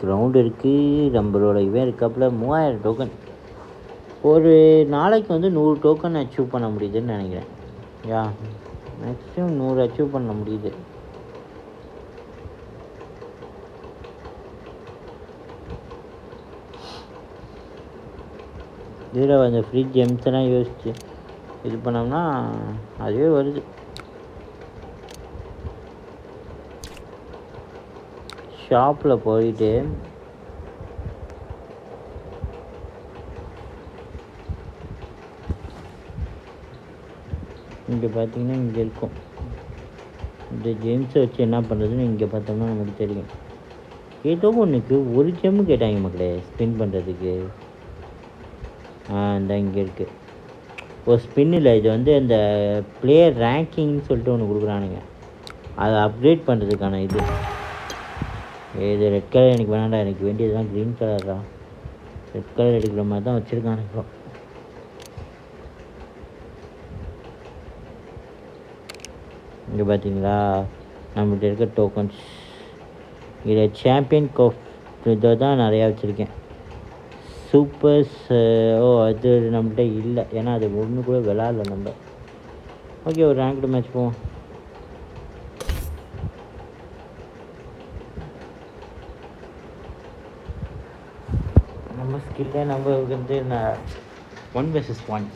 கிரவுண்ட் இருக்குது, நம்மளோட இவன் இருக்காப்புல 3000 டோக்கன். ஒரு நாளைக்கு வந்து 100 டோக்கன் அச்சீவ் பண்ண முடியுதுன்னு நினைக்கிறேன். யா மேக்ஸிமம் 100 அச்சீவ் பண்ண முடியுது. இதில் அந்த ஃப்ரீ ஜெம்ஸ் எல்லாம் யோசிச்சு இது பண்ணோம்னா அதுவே வருது. ஷாப்பில் போயிட்டு இங்கே பார்த்தீங்கன்னா இங்கே இருக்கும். இந்த ஜெம்ஸை வச்சு என்ன பண்ணுறதுன்னு இங்கே பார்த்தோம்னா நமக்கு தெரியும். ஏதோ ஒன்றுக்கு ஒரு ஜெம்மு கேட்டாங்க மக்களே ஸ்பின் பண்ணுறதுக்கு. இந்த இங்கே இருக்குது ஒரு ஸ்பின் இல்லை, இது வந்து இந்த பிளேயர் ரேங்கிங்னு சொல்லிட்டு ஒன்று கொடுக்குறானுங்க. அதை அப்கிரேட் பண்ணுறதுக்கான இது ரெட் கலர் எனக்கு வேணாண்டா, எனக்கு வேண்டியது தான் க்ரீன் கலர் தான். ரெட் கலர் எடுக்கிற மாதிரி தான் வச்சுருக்கானுங்க. இங்கே பார்த்தீங்களா நம்மகிட்ட இருக்க டோக்கன்ஸ். இதில் சாம்பியன் கப் இதை தான் நிறையா வச்சுருக்கேன். சூப்பர்ஸ் அது நம்மகிட்ட இல்லை, ஏன்னா அது ஒன்று கூட விளாட்ல நம்ம. ஓகே ஒரு ரேங்க்டு மேட்ச் போவோம். நம்ம ஸ்கில்லே நம்ம வந்து 1 vs 1.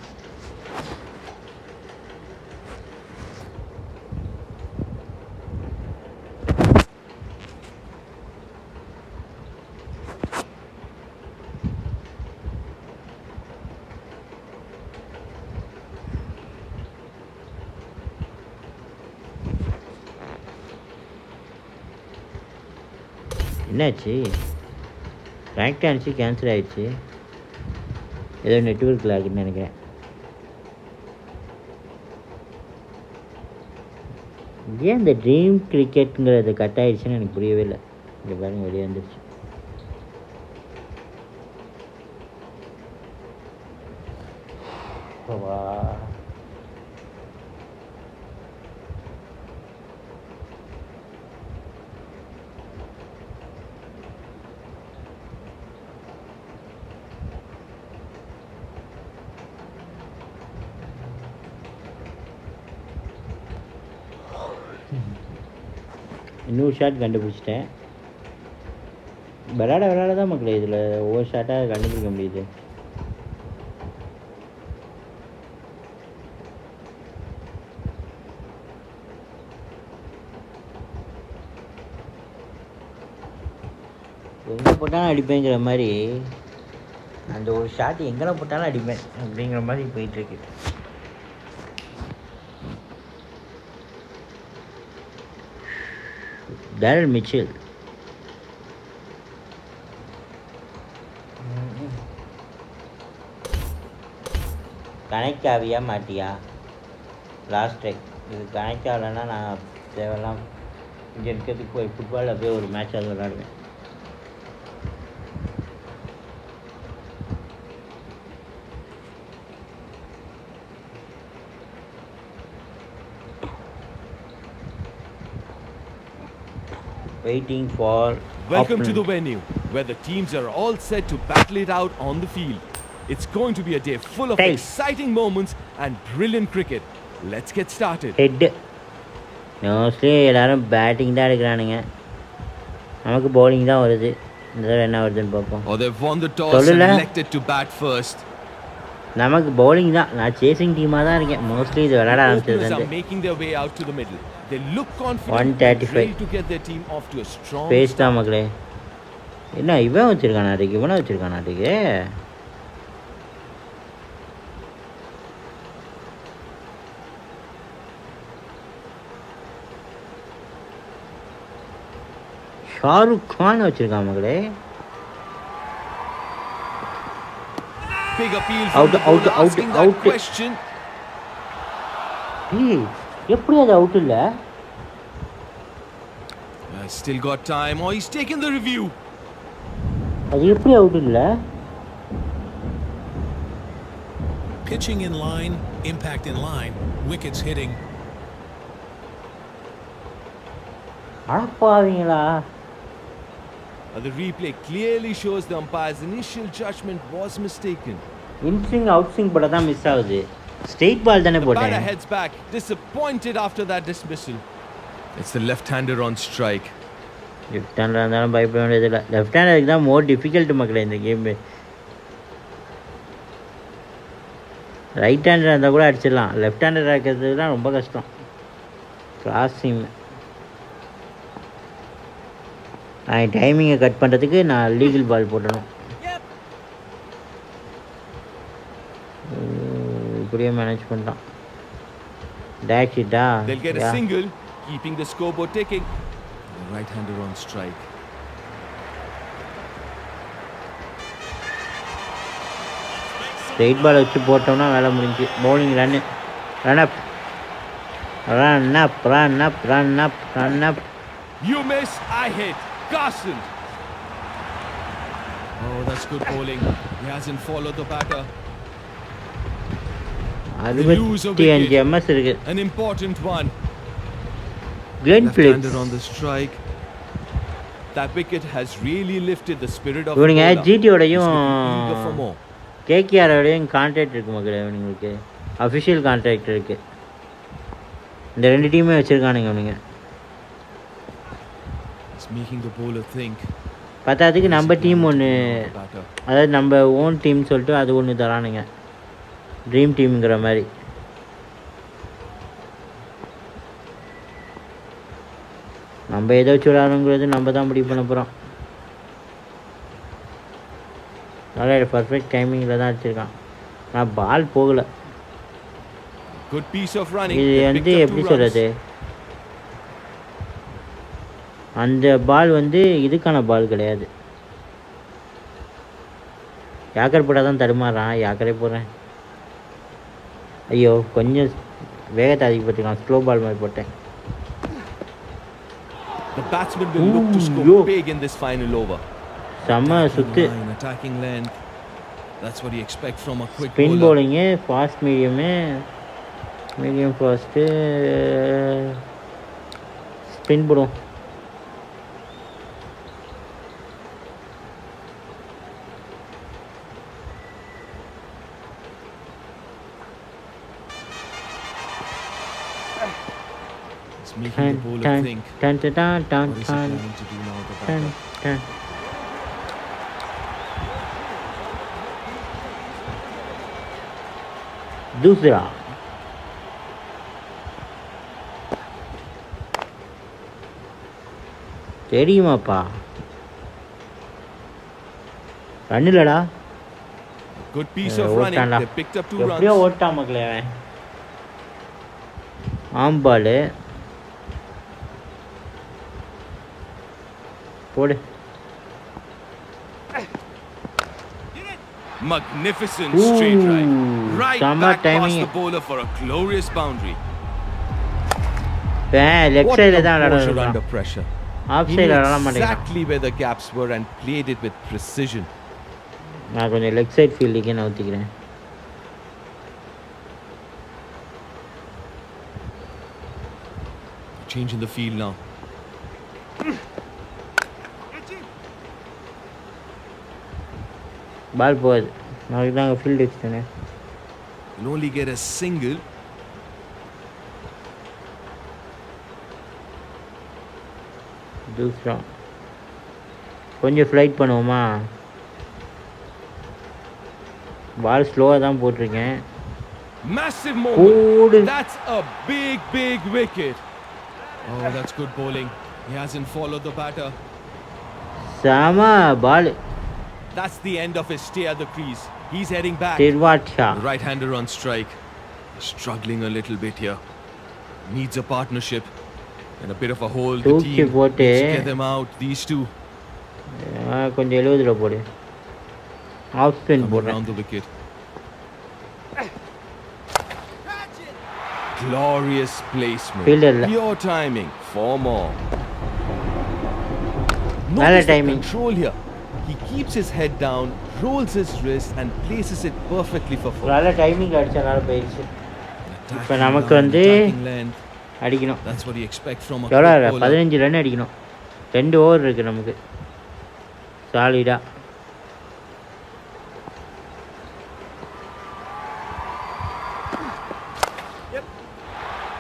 என்னாச்சு? ரேங்க் ஆனிச்சு கேன்சல் ஆகிடுச்சு. ஏதோ நெட்வொர்க்கில் ஆகுதுன்னு நினைக்கிறேன். ஏன் இந்த ட்ரீம் கிரிக்கெட்டுங்கிறது கட் ஆகிடுச்சுன்னு எனக்கு புரியவே இல்லை. இங்கே பாருங்க வெளியே வந்துடுச்சு. வா இன்னொரு ஷாட் கண்டுபிடிச்சிட்டேன். விளாட தான் மக்களே இதில் ஒவ்வொரு ஷாட்டாக கண்டுபிடிக்க முடியுது. எங்கே போட்டாலும் அடிப்பேங்கிற மாதிரி அந்த ஒரு ஷாட் எங்கே போட்டாலும் அடிப்பேன் அப்படிங்கிற மாதிரி போயிட்டுருக்கு. டேரல் மிச்சல் கனெக்ட் ஆகியா மாட்டியா? லாஸ்ட் டைம் இது கனெக்ட் ஆகலைன்னா நான் தேவையெல்லாம் இங்கே இருக்கிறதுக்கு போய் ஃபுட்பால் அப்படியே ஒரு மேட்ச் அது விளாடுவேன். Waiting for Welcome to opponent. the venue, where the teams are all set to battle it out on the field. It's going to be a day full of exciting moments and brilliant cricket. Let's get started. Head. Mostly எல்லாரும் batting தான் எடுக்கிறானுங்க. நமக்கு bowling தான் வருது. இந்த தடவை என்ன வருதுன்னு பார்ப்போம். Oh, they've won the toss and elected to bat first. நமக்கு பவுலிங் தான். நான் சேசிங் டீமாக தான் இருக்கேன் மோஸ்ட்லி இது விளையாட ஆரம்பிச்சது. Making their way out to the middle. They look confident 135 to get their team off to a strong base தான் மக்களே. என்ன இவன் வச்சிருக்கானாட்டுக்கு, இவனை வச்சிருக்கானாட்டுக்கு. ஷாருக் கான் வச்சிருக்கான் மகளே. Big appeal from the bowler asking that question. எப்படி அது அவுட் இல்ல? Still got time. Oh, he's taken the review. அது எப்படி அவுட் இல்ல? Pitching in line, impact in line, wickets hitting. அடப்பாவீங்களா? The replay clearly shows the umpire's initial judgment was mistaken. Inswing out swing போட தான் miss ஆகுது. Straight பால் தானே The போட்டேன். batter heads back, disappointed after that dismissal. It's the left-hander on strike. Left hander இருந்தாலும் பயப்பட வேண்டியது இல்லை. Left ஹேண்டருக்கு தான் மோர் டிஃபிகல்ட் மக்களே இந்த கேமு. ரைட் ஹேண்டர் இருந்தால் கூட அடிச்சிடலாம். லெஃப்ட் ஹேண்டர் இருக்கிறது தான் ரொம்ப கஷ்டம். கிராசிங் டைமிங்கை கட் பண்ணுறதுக்கு நான் லீகல் பால் போட்டணும். இப்படியே மேனேஜ் பண்ணிட்டான். டேக்ஷிட்டா? They'll get a single, keeping the scoreboard ticking. The right-hander on strike. Straight ball வச்சு போட்டோம்னா வேலை முடிஞ்சு. Bowling run up. You miss, I hit. Carson. Oh, that's good bowling. He hasn't followed the batter. 65 ms இருக்கு. An important one. Glenn Left-hander on the strike. That wicket has really lifted the spirit of the இவனுங்க bowler. ஜிடியோடையும் Eager for more. கேகேஆரோடையும் contract இருக்கு மக்களே. இவனுங்களுக்கு official contract இருக்கு. இந்த ரெண்டு டீமே வச்சிருக்கானுங்க இவனுங்க. It's making the bowler think. பத்தாதுக்கு நம்ம டீம் ஒன்று, அதாவது நம்ம ஓன் டீம் சொல்லிட்டு அது ஒன்று தரானுங்க, ட்ரீம் டீம்ங்கிற மாதிரி. நம்ம எதை வச்சு விளாடுங்கிறது நம்ம தான் முடிவு பண்ண போகிறோம். நல்லா பர்ஃபெக்ட் டைமிங்கில் தான் அடிச்சிருக்கான். நான் பால் போகலை. இது வந்து எப்படி சொல்கிறது, அந்த பால் வந்து இதுக்கான பால் கிடையாது. யாக்கர் போட்டால் தான் தடுமாறான். யாக்கரே போடுறேன். ஐயோ கொஞ்சம் வேகத்தை அதிகப்படுத்திக்கலாம். ஸ்லோ பால் மாதிரி போட்டேன். The batsman will look to score big in this final over. செம்ம சுத்து. Attacking length. That's what you expect from a quick spin bowler. bowling fast medium fast spin போடும். Making the bowler think. What is he planning to do now, the batter? दूसरा தெரியுமாப்பா, run இல்லடா. Good piece of running. They picked up 2 runs. எப்படியோ ஓட்டா மக்களே அவன். ஆம்பாலு போடு. Magnificent straight right back past the bowler for a glorious boundary. Left சைடுல தான் விளையாடுறான். Under pressure. Of சைடுல விளையாட மாட்டேங்கிறான். Exactly where the gaps were and played it with precision. நான் கொஞ்சம் லெஃப்ட் சைடு ஃபீல்டுக்கே நவுத்திக்கிறேன். Change in the field now. Ball போகுது. நாளைக்கு தான் ஃபீல்டு வச்சுட்டேனே. You'll only get a single. दूसरा கொஞ்சம் ஃப்ளைட் பண்ணுவோமா? பால் ஸ்லோவாக தான் போட்டிருக்கேன். Massive moment. That's a big wicket. Oh, that's good bowling. He hasn't followed the batter. Sama ball. That's the end of his stay at the crease. He's heading back. Tirvacha. Right-hander on strike. Struggling a little bit here. Needs a partnership. And a bit of a hole the தூக்கி team போட்டு needs to get them out. These two கொஞ்சம் 70ல போடு. Off spin coming போடுறேன். around the wicket. Glorious placement. Fielder இல்ல. Pure timing. 4 more. நல்ல Notice the timing. control here. He keeps his head down, rolls his wrist and places it perfectly for 4. நல்ல timing அடிச்சனால போயிடுச்சு. Attacking இப்போ நமக்கு line, வந்து attacking length. அடிக்கணும். That's what you expect from a எவ்வளோ quick bowler. 15 run அடிக்கணும். 2 over இருக்குது நமக்கு சாலிடாக.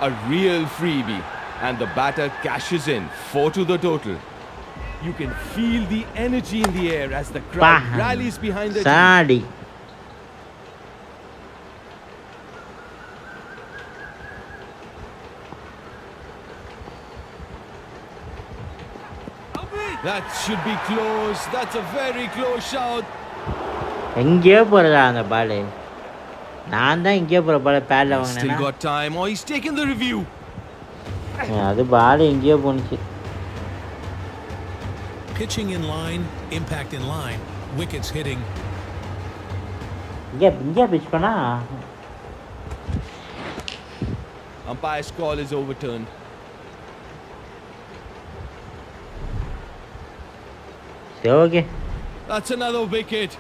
A real freebie and the batter cashes in 4 to the total. You can feel the energy in the air as the crowd rallies behind the team. சாடி That should be close. That's a very close shout. எங்கேயோ போகிறதா அந்த பால்? நான் தான் எங்கேயோ போகிற பால் பேடில் Still வாங்கினேன். got time. Oh, he's taking the review. அது பால் எங்கேயோ போணுச்சு. Pitching in line, impact in line, wickets hitting. இங்கே பிச் பண்ணா Umpire's call is overturned. சரி okay. That's another wicket.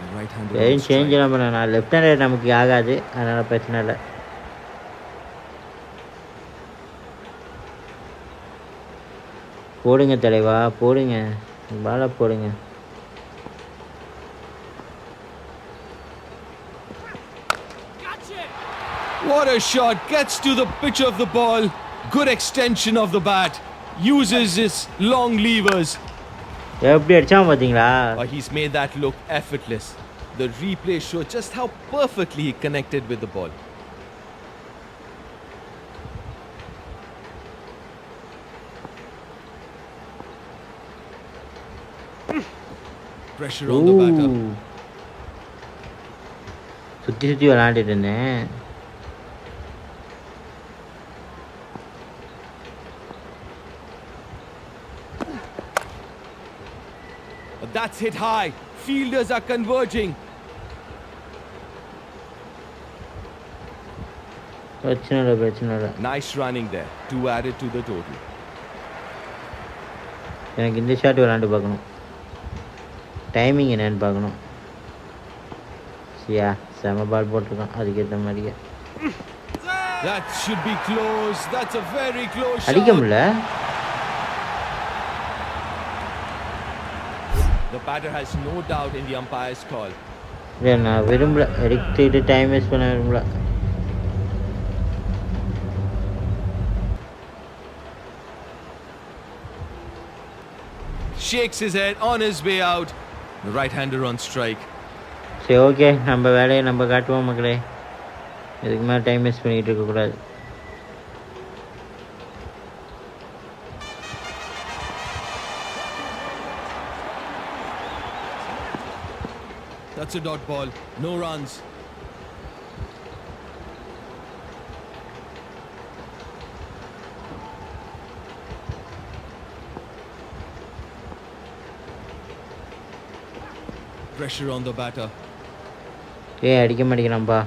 The right-hander சரி on சேஞ்ச் strike. பண்ண நான் லெஃப்ட் ஹேண்டர் நமக்கு ஆகாது, அதனால் பிரச்சனை இல்லை. போடுங்க தலைவா போடுங்க, பாலை போடுங்க. What a shot. Gets to the pitch of the ball. Good extension of the bat. Uses his long levers. எப்படி அடிச்சான் பார்த்தீங்களா? He's made that look effortless. The replay show just how perfectly he connected with the ball. Pressure on the batter. சுற்றி சுற்றி விளாண்டுட்டு இருந்தேன். That's hit high. Fielders are converging. பிரச்சனை இல்லை பிரச்சனை இல்லை. Nice running there. 2 added to the total. எனக்கு இந்த ஷாட் விளாண்டு பார்க்கணும், டைமிங் என்னன்னு பார்க்கணும். சியா செம பால் போட்டிருக்கான் அதுக்கேற்ற மாதிரியே. That should be close. That's a very close shot. அடிக்க முடியல. The batter has no doubt in the umpire's call. இல்லை நான் விரும்பல, எடுத்துக்கிட்டு டைம் வேஸ்ட் பண்ண விரும்பல. Shakes his head on his way out. The right-hander on strike. சரி okay, நம்ம வேலையை நம்ம காட்டுவோம் மக்களே. இதுக்கு மேலே டைம் வேஸ்ட் பண்ணிகிட்டு இருக்கக்கூடாது. That's a dot ball. No runs. Pressure on the batter. அடிக்க மாட்டேங்கிறான்பா.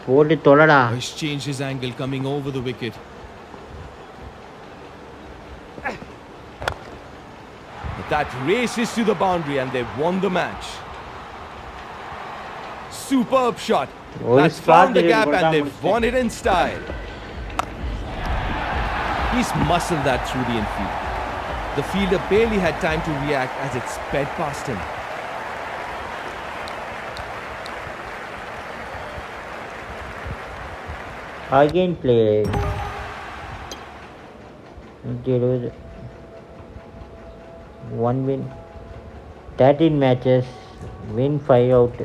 போட்டு தொலைடா. He's changed his angle coming over the wicket. But that races to the boundary and they've won the match. Superb shot. That's found the gap and they've won it in style. He's muscled that through the infield. The fielder barely had time to react as it sped past him. Again play. 1 win, 13 matches, win 5 out.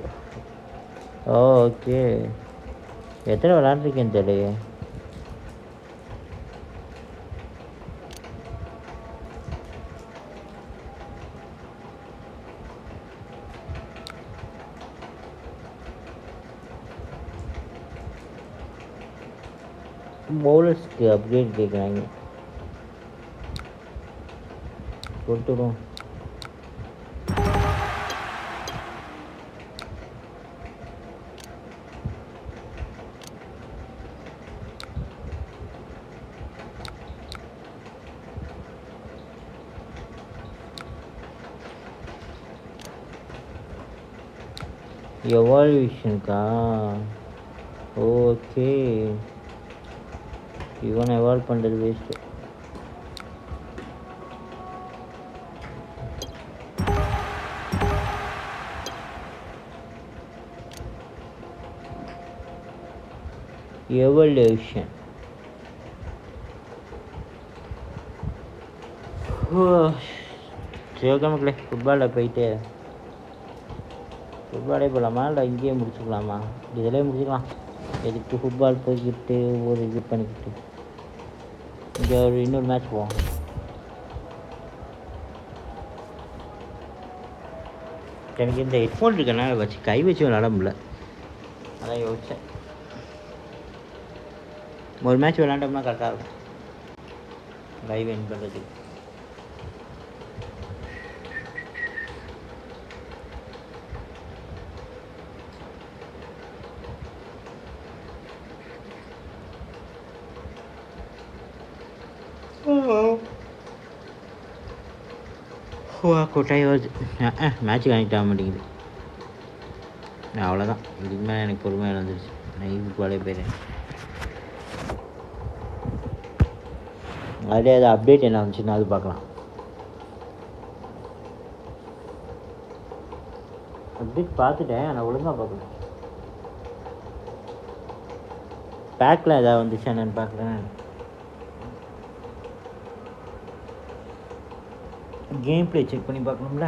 Oh, okay. எத்தனை விளாண்டுருக்கேன்னு தெரியலையே. பவுலர்ஸ்க்கு update கேட்குறாங்க. கொடுத்துடும். எவால்யூஷனுக்கா? Okay, இவனை evolve பண்ணுறது waste. Evolution சரி, okay மக்களே, ஃபுட்பாலில் போயிட்டு ஃபுட்பாலே போகலாமா இல்லை இங்கேயே முடிச்சுக்கலாமா? இதிலே முடிச்சுக்கலாம். எதுக்கு ஃபுட்பால் போய்கிட்டு ஒரு இது பண்ணிக்கிட்டு. இங்கே ஒரு இன்னொரு மேட்ச் போவோம். எனக்கு இந்த ஹெட்ஃபோன் இருக்கனால வச்சு கை வச்சு விளாட முடியல, அதான் யோசித்தேன். ஒரு மேட்ச் விளாண்டோம்னா கரெக்டாக இருக்கும் லைவ் என் பண்ணுறதுக்கு. கொட்டாய் வருது. மேட்ச் கனெக்ட் ஆக மாட்டேங்குது. அவ்வளோதான், இதுக்கு மேலே எனக்கு பொறுமையாக வந்துருச்சு. நான் இதுக்கு போலே போயிடுறேன். அதே அது அப்டேட் என்ன வந்துச்சுன்னா அது பார்க்கலாம். அப்டேட் பார்த்துட்டேன், ஆனால் ஒழுங்காக பார்க்கல. பேக்கில் ஏதாவது வந்துச்சு என்னன்னு பார்க்குறேன். கேம் ப்ளே செக் பண்ணி பார்க்கணும்ல.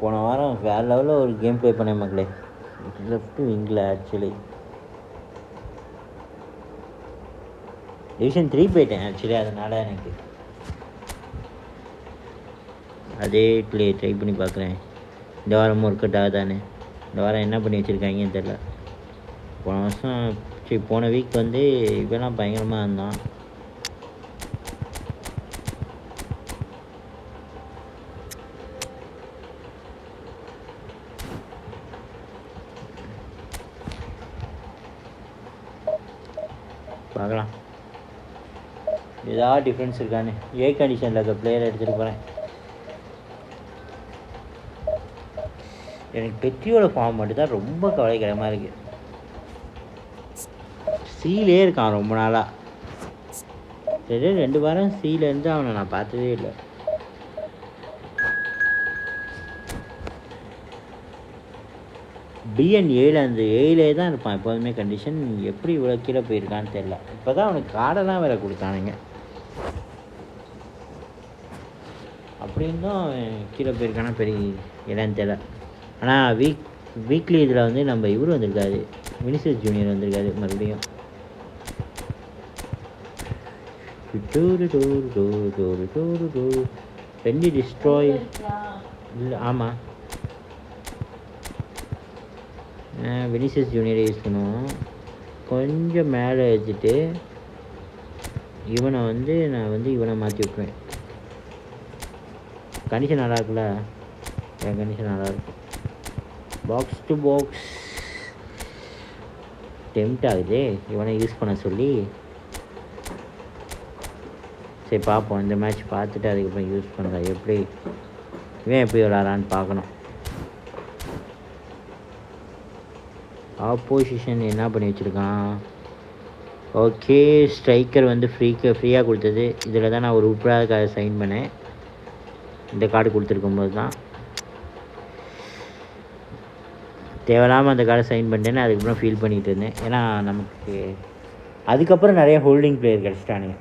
போன வாரம் வேறு லெவலில் ஒரு கேம் ப்ளே பண்ணேன் மக்களே. லெஃப்ட் விங்கில் ஆக்சுவலி டிவிஷன் 3 போயிட்டேன் ஆக்சுவலி. அதனால் எனக்கு அதே ப்ளே ட்ரை பண்ணி பார்க்குறேன். இந்த வாரமும் ஒர்க் அவுட் ஆகுதானே. இந்த வாரம் என்ன பண்ணி வச்சுருக்காங்கன்னு தெரில. போன வருஷம் போன வீக் வந்து இப்போலாம் பயங்கரமாக இருந்தான். பார்க்கலாம் ஏதாவது டிஃப்ரென்ஸ் இருக்கான்னு. ஏ கண்டிஷனில் இருக்க பிளேயரை எடுத்துகிட்டு போகிறேன். எனக்கு பெத்தியோட ஃபார்ம் மட்டும் தான் ரொம்ப கவலைக்கிடமாக இருக்குது. சீலே இருக்கான் ரொம்ப நாளாக. 2 வாரம் சீலேருந்து அவனை நான் பார்த்ததே இல்லை. பிஎன் 7 அந்த 7 தான் இருப்பான் எப்போதுமே கண்டிஷன். எப்படி இவ்வளோ கீழே போயிருக்கான்னு தெரில. இப்போ தான் அவனுக்கு கார்டெல்லாம் வேறு கொடுத்தானுங்க. அப்படின்னு தான் கீழே போயிருக்கானா பெரிய என்னன்னு தெரில. ஆனால் வீக்லி இதில் வந்து நம்ம இவர் வந்திருக்காரு, வினிசியஸ் ஜூனியர் வந்திருக்காரு மறுபடியும். பெண்டி டிஸ்ட்ராய் இல்லை. ஆமாம், வினிசியஸ் ஜூனியரை யூஸ் பண்ணுவோம். கொஞ்சம் மேலே வச்சுட்டு இவனை வந்து நான் இவனை மாற்றி விட்ருவேன். கண்டிஷன் நல்லா இருக்குல்ல? என் கண்டிஷன் நல்லாயிருக்கும். பாக்ஸ் டு பாக்ஸ் டெம்ட் ஆகுது இவனை யூஸ் பண்ண சொல்லி. சரி பார்ப்போம், இந்த மேட்ச் பார்த்துட்டு அதுக்கப்புறம் யூஸ் பண்ணுறேன். எப்படி இவன் எப்படி விளாட்றான்னு பார்க்கணும். ஆப்போசிஷன் என்ன பண்ணி வச்சுருக்கான்? ஓகே, ஸ்ட்ரைக்கர் வந்து ஃப்ரீயாக கொடுத்தது. இதில் தான் நான் ஒரு உப்ராத கார்டை சைன் பண்ணேன். இந்த கார்டு கொடுத்துருக்கும்போது தான் தேவையில்லாமல் அந்த கார்டை சைன் பண்ணிட்டேன்னு அதுக்கப்புறம் ஃபீல் பண்ணிகிட்டு இருந்தேன். ஏன்னா நமக்கு அதுக்கப்புறம் நிறைய ஹோல்டிங் பிளேயர் கிடச்சிட்டானுங்க.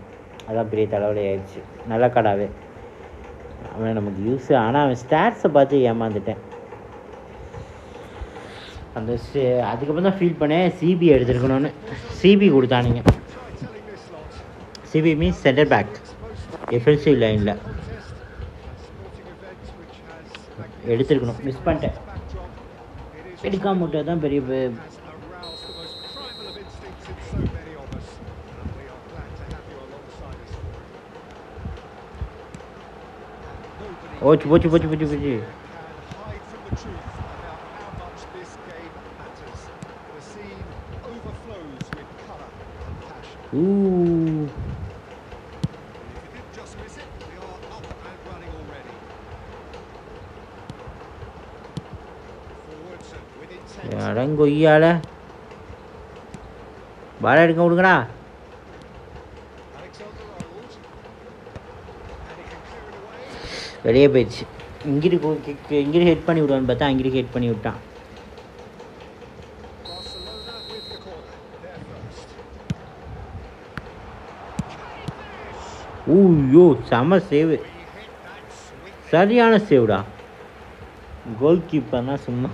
அதான் பெரிய தலைவலி ஆயிடுச்சு. நல்ல கார்டாகவே அவன் நமக்கு யூஸு. ஆனால் அவன் ஸ்டாட்ஸை பார்த்து ஏமாந்துட்டேன். அந்த அதுக்கப்புறம் தான் ஃபீல் பண்ணேன் சிபி எடுத்துருக்கணும்னு. சிபி கொடுத்தானுங்க. CB means centre back, defensive லைனில் எடுத்துருக்கணும். மிஸ் பண்ணிட்டேன். எடுக்காம மட்டும் தான் பெரிய போச்சு போச்சு போச்சு போச்சு போச்சு. அடங்கொய்யால பால் எடுக்க விடுங்கடா. வெளியே போயிடுச்சு. இங்கிட்டு ஹெட் பண்ணி விடுவான்னு பார்த்தா அங்கிட்டு ஹெட் பண்ணி விட்டான். ஊயோ செம சேவு, சரியான சேவுடா. கோல் கீப்பர்னா சும்மா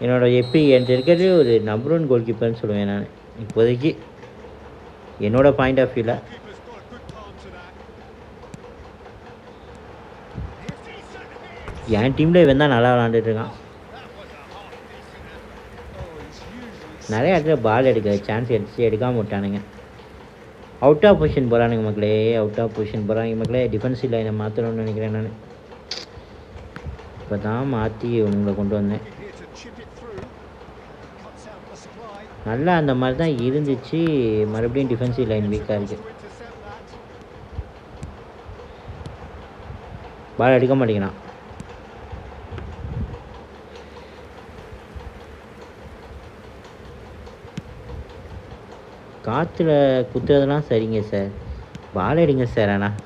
என்னோட என்கிட்ட இருக்கிறது ஒரு நம்பர் 1 கோல் கீப்பர்னு சொல்லுவேன் நான் இப்போதைக்கு, என்னோட பாயிண்ட் ஆஃப் வியூவில். என் டீமில் இவன் தான் நல்லா விளாண்டுட்டு இருக்கான். நிறைய இடத்துல பால் எடுக்க சான்ஸ் எடுக்காமல் விட்டானுங்க. அவுட் ஆஃப் பொசிஷன் போகிறானுங்க மக்களே, அவுட் ஆஃப் பொசிஷன் போகிறாங்க மக்களே. டிஃபென்சிவ் லைனை மாற்றணும்னு நினைக்கிறேன் நான். இப்போ தான் மாற்றி உங்களை கொண்டு வந்தேன். நல்லா அந்த மாதிரி தான் இருந்துச்சு. மறுபடியும் டிஃபென்சிவ் லைன் வீக்காக இருக்குது. பால் எடுக்க மாட்டேங்கிறான். காற்றுல குத்துறதுலாம் சரிங்க சார், பால் எடுங்க சார். ஆனால்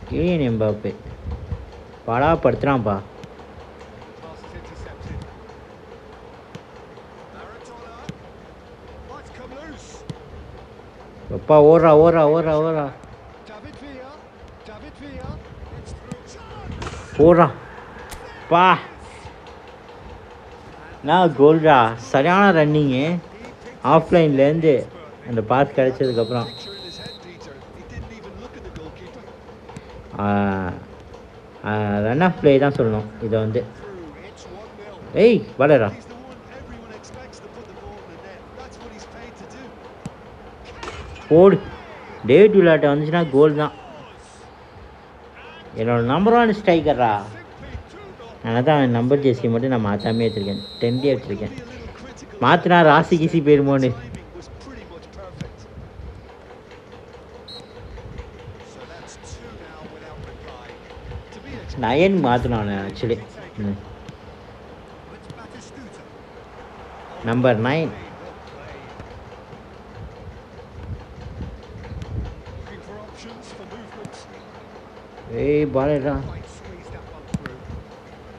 கிலியன் எம்பாப்பே படாப்படுத்துகிறான்ப்பா. எப்பா ஓடுறா ஓடுறா ஓடுறா ஓடுறா போடுறா பா. நான் கோல்டா, சரியான ரன்னிங்கு. ஆஃப்லைன்லேருந்து அந்த பாஸ் கிடச்சதுக்கப்புறம் ரன் ஆஃப் ப்ளே தான் சொல்லணும் இதை வந்து. ஏய் வளரா போடு. டேவிட் விளையாட்டை வந்துச்சுன்னா கோல் தான். என்னோட நம்பர் 1 ஸ்ட்ரைக்கர்ரா. அதனால் தான் அவன் நம்பர் ஜெர்சி மட்டும் நான் மாற்றாமே வச்சுருக்கேன். 10 வச்சுருக்கேன். மாற்றினா ராசி கீசி போயிருமோன்னு. நயன் மாற்றினான் ஆக்சுவலி. நம்பர் 9. ஏய் பாலடா.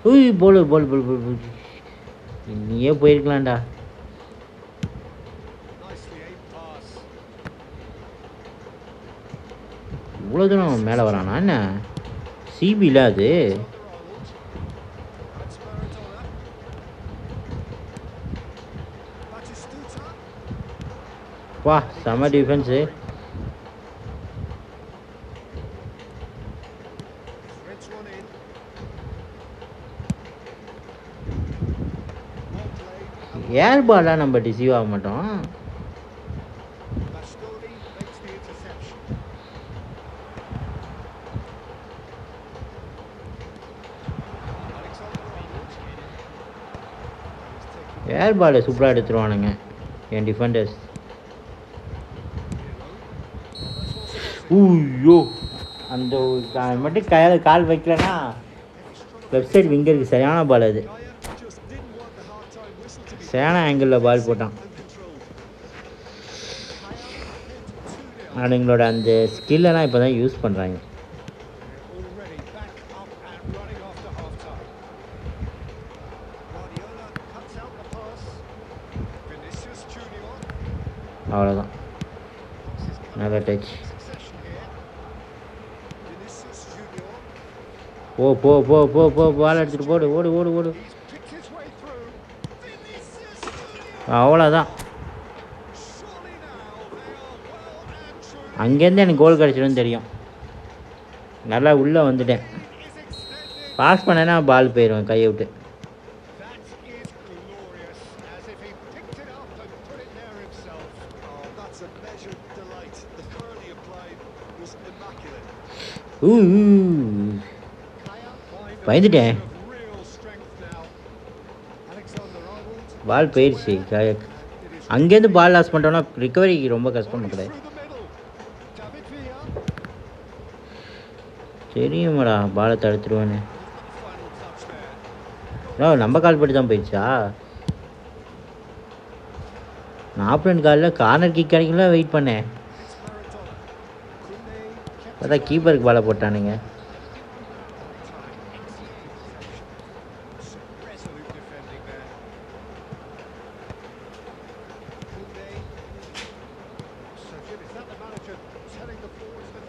ஊய் போல் போல் போல் போல் போல். நீயே போயிருக்கலாம்டா. இவ்வளோ தூரம் மேலே வரானா என்ன? சிபியில் அது வா செம டிஃபென்ஸு. ஏர் பாலாக நம்ம டிசீவ் ஆக மாட்டோம். ஏர் பாலை சூப்பராக எடுத்துருவானுங்க என் டிஃபெண்டர்ஸ். ஊயோ அந்த மட்டும் கால் வைக்கலன்னா லெஃப்ட் சைடு விங்கருக்கு சரியான பால். அது சரியான ஆங்கிளில் பால் போட்டான். அவனுங்களோட அந்த ஸ்கில்லெல்லாம் இப்போ தான் யூஸ் பண்ணுறாங்க. அவ்வளோதான். நல்ல டச். போ போ போ போ போ பால் எடுத்துகிட்டு போடு. ஓடு ஓடு ஓடு. அவ்வளோதான். அங்கேருந்து எனக்கு கோல் கிடச்சிடும்னு தெரியும். நல்லா உள்ளே வந்துட்டேன். பாஸ் பண்ணேன்னா பால் போயிடுவேன் கையை விட்டு. பயந்துட்டேன். பால் போயிடுச்சு. அங்கேருந்து பால் லாஸ் பண்ணிட்டோம்னா ரிகவரிக்கு ரொம்ப கஷ்டம் கிடையாது. தெரியுமாடா பாலை தடுத்துருவேன்னு. நம்ம கால் பட்டு தான் போயிடுச்சா? நான் ஆப்பரண்ட் காலில் கார்னர் கிக் கிடைக்கல வெயிட் பண்ணேன். அதான் கீப்பருக்கு பாலை போட்டானுங்க.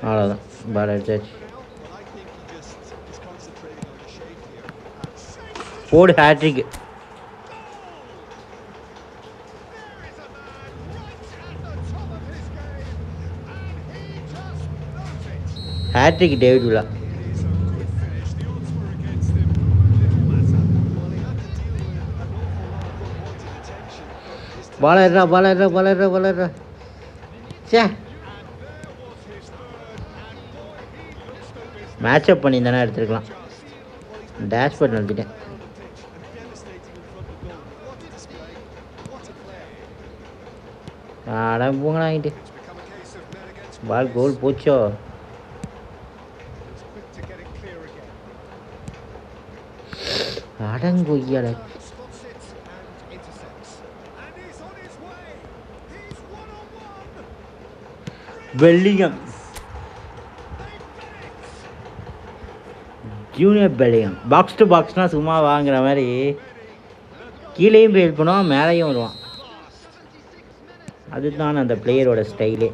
அவ்வளோதான் பால் எடுத்தாச்சு. போடு ஹேட்ரிக். Hat trick David Villa. பாலர்ரா பாலர்ரா பாலர்ரா பாலர்ரா. சே மேட்சப் பண்ணியிருந்தானே எடுத்துருக்கலாம். டேஷ்போர்ட் நடத்திட்டேன். அடம் போங்கடா வாங்கிட்டு. பால் கோல் போச்சோ. அடங்கொய்யாட. Bellingham. Junior Bellingham. Box to பாக்ஸ்னால் சும்மா வாங்குற மாதிரி கீழேயும் போய் ஹெல்ப் பண்ணுவான், மேலேயும் வருவான். அதுதான் அந்த பிளேயரோட ஸ்டைலே.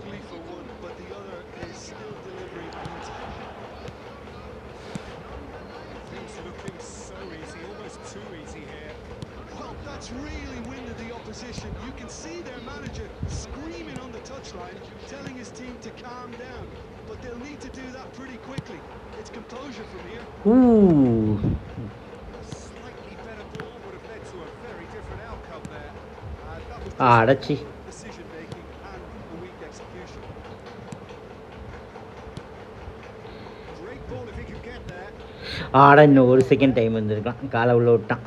அடச்சி. ஆட இன்னும் ஒரு செகண்ட் டைம் இருந்திருக்கலாம். காலை உள்ள விட்டான்.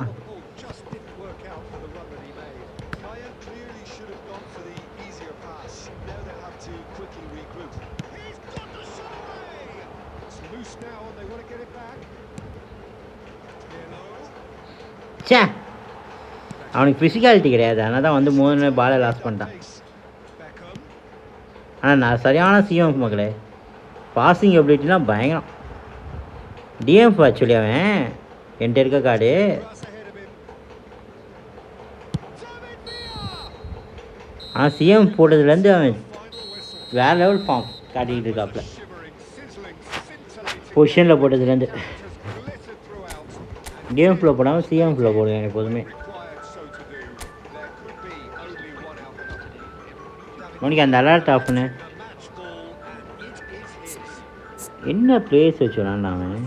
சே அவனுக்கு ஃபிசிக்காலிட்டி கிடையாது. அதனால தான் வந்து 3 பாலை லாஸ் பண்ணிட்டான். ஆனால் நான் சரியான சிஎம் மக்களே. பாசிங் எபிலிட்டிலாம் பயங்கரம். டிஎம்எஃப் ஆக்சுவலி அவன் என்கிட்ட இருக்க கார்டு. ஆனால் சிஎம் போட்டதுலேருந்து அவன் வேறு லெவல் ஃபார்ம் காட்டிக்கிட்டு இருக்காப்புல. பொசிஷனில் போட்டதுலேருந்து டிஎம்எஃப்பில் போடாமல் சிஎம்எஃப்பில் போடுவேன் எப்போதுமே. உனக்கு அந்த அலர்ட் ஆஃப் பண்ணு. என்ன பிளேஸ் வச்சுடான் அவன்.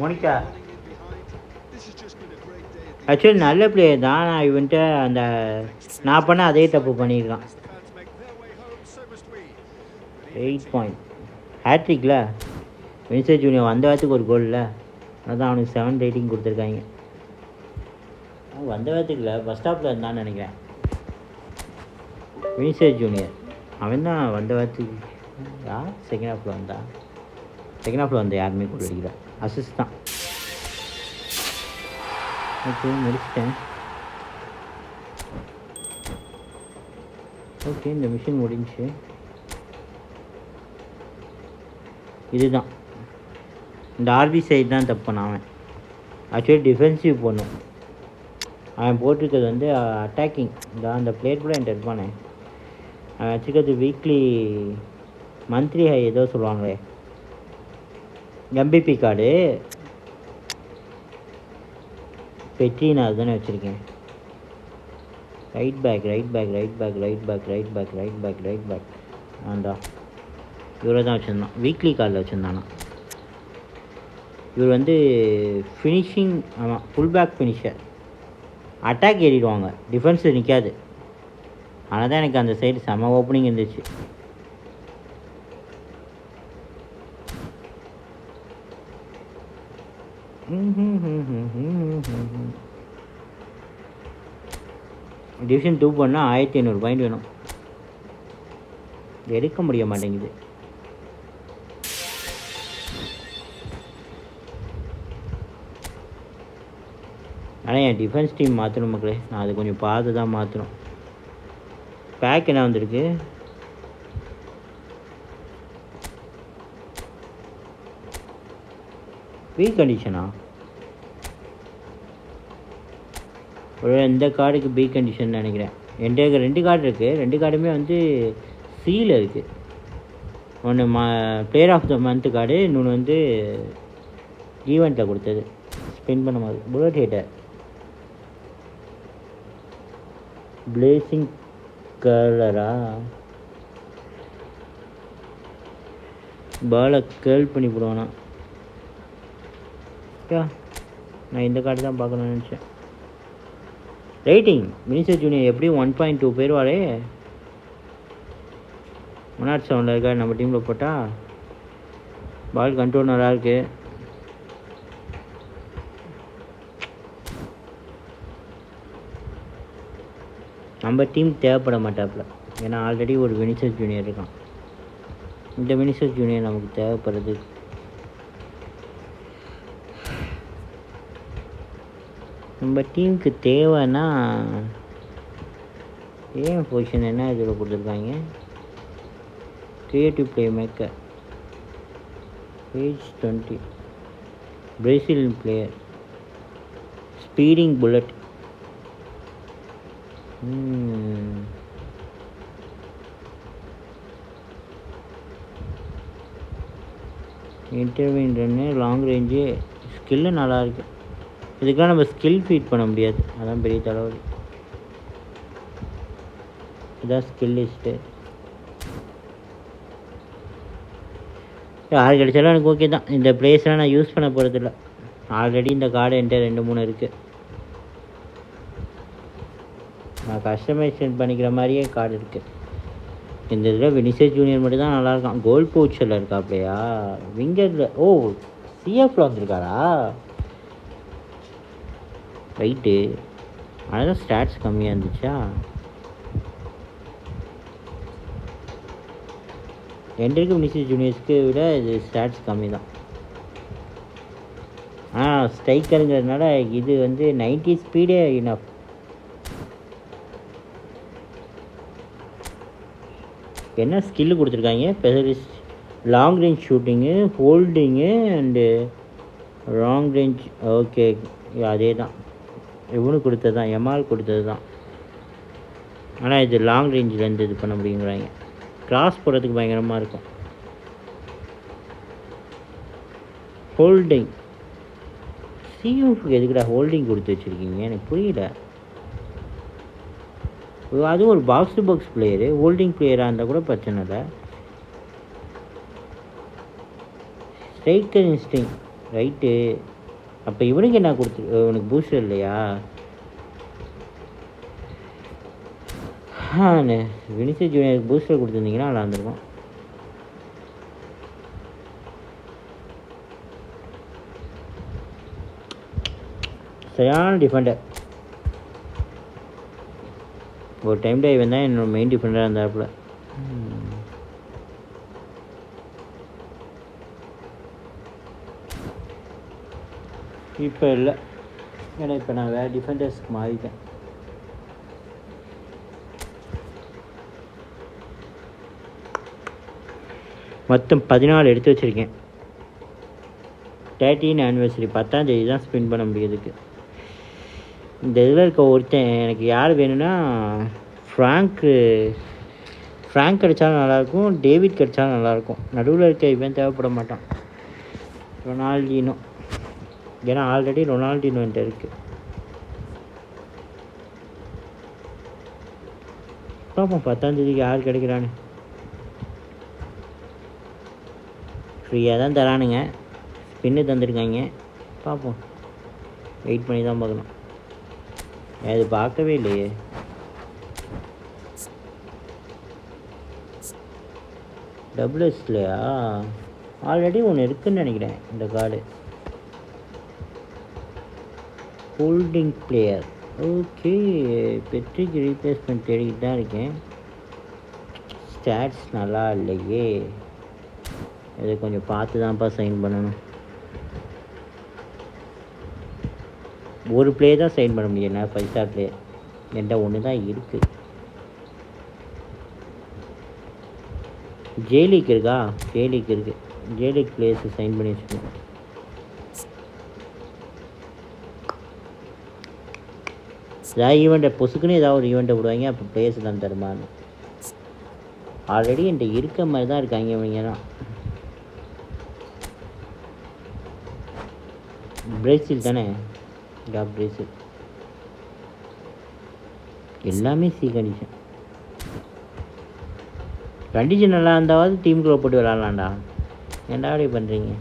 மோனிகா ஆக்சுவலி நல்ல பிளேயர் தான். நான் இவன்ட்டு அந்த நான் பண்ண அதே தப்பு பண்ணியிருக்கான். 8 பாயிண்ட் ஹேட்ரிக்கில் வினிசர் ஜூனியர் வந்த வாரத்துக்கு ஒரு கோல் இல்லை. அதான் அவனுக்கு 7 ரேட்டிங் கொடுத்துருக்காங்க. வந்த வாரத்துக்கு இல்லை, பஸ் ஸ்டாப்பில் இருந்தான்னு நினைக்கிறேன். வினிசர் ஜூனியர் அவன் தான் வந்த வாரத்துக்கு. யார் செகண்ட் ஹாஃபில் வந்தா? செகண்ட் ஹாஃபில் வந்த யாருமே கூட அடிக்கல. அசிஸ்ட் தான். ஓகே முடிச்சிட்டேன். ஓகே இந்த மிஷின் முடிஞ்சு. இதுதான் இந்த ஆர்பி சைடு தான் தப்பு பண்ணான் அவன். ஆக்சுவலி டிஃபென்சிவ் பண்ணும். அவன் போட்டிருக்கிறது வந்து அட்டாக்கிங். அந்த பிளேட் கூட என்கிட்ட இருப்பானே, அவன் வச்சுக்கிறது வீக்லி மந்த்லி ஹை ஏதோ சொல்லுவாங்களே எம்பிபி கார்டு. பெட்ரி நான் அதுதானே வச்சுருக்கேன். ரைட் பேக் ஆண்டா இவரை தான் வச்சுருந்தான். வீக்லி கார்டில் வச்சுருந்தானா. இவர் வந்து ஃபினிஷிங். ஆமாம், ஃபுல் பேக் ஃபினிஷர். அட்டாக் ஏறிடுவாங்க, டிஃபென்ஸில் நிற்காது. ஆனால் தான் எனக்கு அந்த சைடு செம ஓப்பனிங் இருந்துச்சு. டிவிஷன் 2 பண்ணால் 1500 பாயிண்ட் வேணும். எடுக்க முடிய மாட்டேங்குது. ஆனால் என் டிஃபென்ஸ் டீம் மாற்றணும் மக்களே. நான் அது கொஞ்சம் பார்த்து தான் மாற்றணும். பேக் என்ன வந்திருக்கு? வீக் கண்டிஷனா? ஒரு இந்த கார்டுக்கு பி கண்டிஷன் நினைக்கிறேன். என்கிட்ட 2 கார்டு இருக்குது. 2 கார்டுமே வந்து சீல் இருக்குது. ஒன்று player of the month card, இன்னொன்று வந்து ஈவெண்ட்டில் கொடுத்தது ஸ்பெண்ட் பண்ண மாதிரி. புல்லட் ஹீட்டர், பிளேசிங் கலரா, பாலை கேர்ள் பண்ணி போடுவானா? நான் இந்த கார்டு தான் பார்க்கணும்னு நினச்சேன். ரேட்டிங் மினிஸ்டர் ஜூனியர் எப்படியும் 1.2 பேர் வாரே. 107 இருக்கா நம்ம டீமில் போட்டால். பால் கண்ட்ரோல் நல்லா இருக்கு. நம்ம டீம் தேவைப்பட மாட்டாப்புல, ஏன்னா ஆல்ரெடி ஒரு வினிசர் ஜூனியர் இருக்கான். இந்த வினிசர் ஜூனியர் நமக்கு தேவைப்படுறது. நம்ம டீமுக்கு தேவைன்னா ஏன் பொசிஷன் என்ன இதில் கொடுத்துருக்காங்க? Creative play maker, page 20, Brazilian player, speeding bullet. Interview run, long range, skill நல்லாயிருக்கு. இதுக்கெலாம் நம்ம ஸ்கில் ஃபீட் பண்ண முடியாது, அதான் பெரிய தலைவலி. இதான் ஸ்கில் லிஸ்ட்டு. யார் கிடைச்சாலும் எனக்கு ஓகே தான். இந்த ப்ளேஸ்லாம் நான் யூஸ் பண்ண போகிறதில்ல. ஆல்ரெடி இந்த கார்டு என்கிட்ட 2-3 இருக்குது. நான் கஸ்டமைசேஷன் பண்ணிக்கிற மாதிரியே கார்டு இருக்குது. இந்த இதில் வினிசர் ஜூனியர் மட்டும் தான் நல்லாயிருக்கான். கோல்ட் போச்சில் இருக்கா அப்படியா? விங்கரில் ஓ சிஎஃப்பில் வந்திருக்காரா? ரைட்டு, அதனால் ஸ்டாட்ஸ் கம்மியாக இருந்துச்சா? என்ட்ருக்கு வினிசர் ஜூனியர்ஸ்க்கு விட இது ஸ்டாட்ஸ் கம்மி தான். ஸ்ட்ரைக்கருங்கிறதுனால இது வந்து 90 ஸ்பீடே இனஃப். என்ன ஸ்கில்லு கொடுத்துருக்காங்க? Specialist, long range shooting, holding and long range. Okay, அதே தான் இவனுக்கு கொடுத்தது தான், எம்ஆல் கொடுத்தது தான். ஆனால் இது லாங் ரேஞ்சிலேருந்து இது பண்ண முடியுங்கிறாங்க. கிராஸ் போடுறதுக்கு பயங்கரமாக இருக்கும். ஹோல்டிங், சிஎஃப்க்கு எதுக்குடா ஹோல்டிங் கொடுத்து வச்சுருக்கீங்க? எனக்கு புரியல. அதுவும் ஒரு box to box player, holding பிளேயராக இருந்தால் கூட பிரச்சனை இல்லை. Striker instinct, right. அப்போ இவனுக்கு என்ன இவனுக்கு பூஸ்டர் இல்லையா? வினிசர் ஜூனியருக்கு பூஸ்டர் கொடுத்துருந்தீங்கன்னா நல்லா இருந்திருக்கும். சரியான டிஃபெண்டர். ஒரு டைம் இவன் தான் என்னோட மெயின் டிஃபெண்டராக இருந்தாப்புல. இப்போ இல்லை, ஏன்னா இப்போ நான் வேறு டிஃபெண்டர்ஸ்க்கு மாறிட்டேன். மொத்தம் 14 எடுத்து வச்சுருக்கேன். 13 ஆனிவர்சரி 10ஆம் தேதி தான் ஸ்பின் பண்ண முடியுதுக்கு. இந்த இதில் இருக்க ஒருத்தன் எனக்கு யார் வேணும்னா ஃப்ராங்க் கிடைச்சாலும் நல்லாயிருக்கும், டேவிட் கிடைச்சாலும் நல்லாயிருக்கும். நடுவில் இருக்க இவன் தேவைப்பட மாட்டான், ரொனால்டினோ. ஏன்னா ஆல்ரெடி ரொனால்டினோ என்கிட்ட இருக்குது. பார்ப்போம் 10ஆம் தேதிக்கு யார் கிடைக்கிறான்னு. ஃப்ரீயாக தான் தரானுங்க, ஸ்பின்னு தந்துருக்காங்க. பார்ப்போம், வெயிட் பண்ணி தான் பார்க்கணும். அது பார்க்கவே இல்லையே. டபுள்எஸ்லையா ஆல்ரெடி ஒன்று இருக்குதுன்னு நினைக்கிறேன் இந்த card. Holding player. Okay, Patrick replacement தேடிக்கிட்டு தான் இருக்கேன். ஸ்டாட்ஸ் நல்லா இல்லையே, இதை கொஞ்சம் பார்த்து தான்ப்பா சைன் பண்ணணும். ஒரு பிளே தான் சைன் பண்ண முடியும், என்ன 5 ஸ்டார் பிளேயர் என்கிட்ட ஒன்று தான் இருக்குது. ஜேலீக் இருக்கா? ஜேலீக் இருக்குது, ஜேலீக் பிளேயர்ஸை சைன் பண்ணி வச்சுக்கணும். ஏதாவது ஈவெண்ட்டை பொசுக்குன்னு ஏதாவது ஒரு ஈவெண்ட்டை விடுவாங்க, அப்போ பிளேயர்ஸ் தான் தருமான்னு. ஆல்ரெடி என்கிட்ட இருக்க மாதிரி தான் இருக்காங்க இவங்கலாம். பிரேசில் தானே? பிரேசில் எல்லாமே சி கண்டிஷன். கண்டிஷன் நல்லா இருந்தாவது டீமுக்குள்ளே போட்டு விளாட்லாம்டா. ஏன்டா அப்படி பண்ணுறீங்க?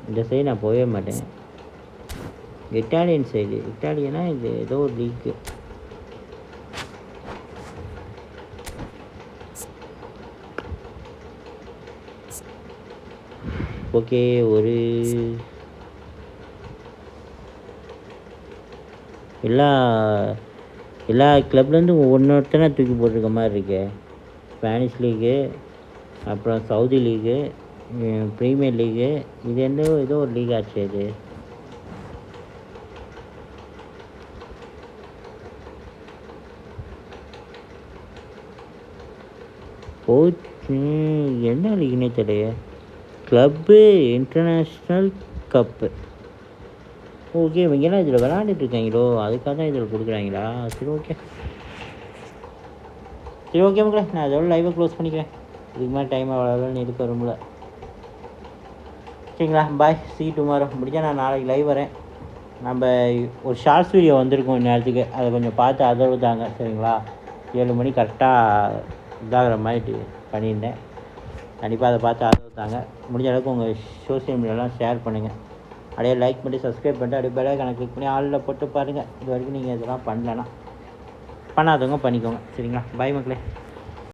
இந்த சைடு நான் போகவே மாட்டேன். இட்டாலியன் சைடு, இட்டாலியனா இது ஏதோ ஒரு லீக்கு. ஓகே, ஒரு எல்லா கிளப்லேருந்து ஒவ்வொருத்தனை தூக்கி போட்டிருக்க மாதிரி இருக்கு. ஸ்பானிஷ் லீகு, அப்புறம் சவுதி லீகு, ப்ரீமியர் லீகு, இது ஏதோ ஒரு லீக் ஆச்சு. இது என்ன லீக்னே தெரியல. Club international cup. ஓகே, இவங்கெல்லாம் இதில் விளாண்டுட்டு இருக்காங்களோ, அதுக்காக தான் இதில் கொடுக்குறாங்களா? சரி ஓகே மக்களே, நான் அதோட லைவை க்ளோஸ் பண்ணிக்கிறேன். இதுக்கு மாதிரி டைம் அவ்வளோன்னு இருக்க வரும்ல. சரிங்களா, பாய், see you tomorrow. முடிஞ்சால் நான் நாளைக்கு லைவ் வரேன். நம்ம ஒரு ஷார்ட்ஸ் வீடியோ வந்திருக்கோம் இந்நேரத்துக்கு, அதை கொஞ்சம் பார்த்து ஆதரவு தாங்க. சரிங்களா, 7 மணி கரெக்டாக இதாகிற மாதிரி பண்ணியிருந்தேன். கண்டிப்பாக அதை பார்த்து ஆதரவு தாங்க. முடிஞ்ச அளவுக்கு உங்கள் சோஷியல் மீடியாலாம் ஷேர் பண்ணுங்கள். அப்படியே லைக் பண்ணி சப்ஸ்கிரைப் பண்ணிட்டு அப்படியே பெல் ஐகானை கிளிக் பண்ணி ஆளில் போட்டு பாருங்கள். இது வரைக்கும் நீங்கள் இதெல்லாம் பண்ணலன்னா பண்ணாதவங்க பண்ணிக்கோங்க. சரிங்களா, பாய் மக்களே.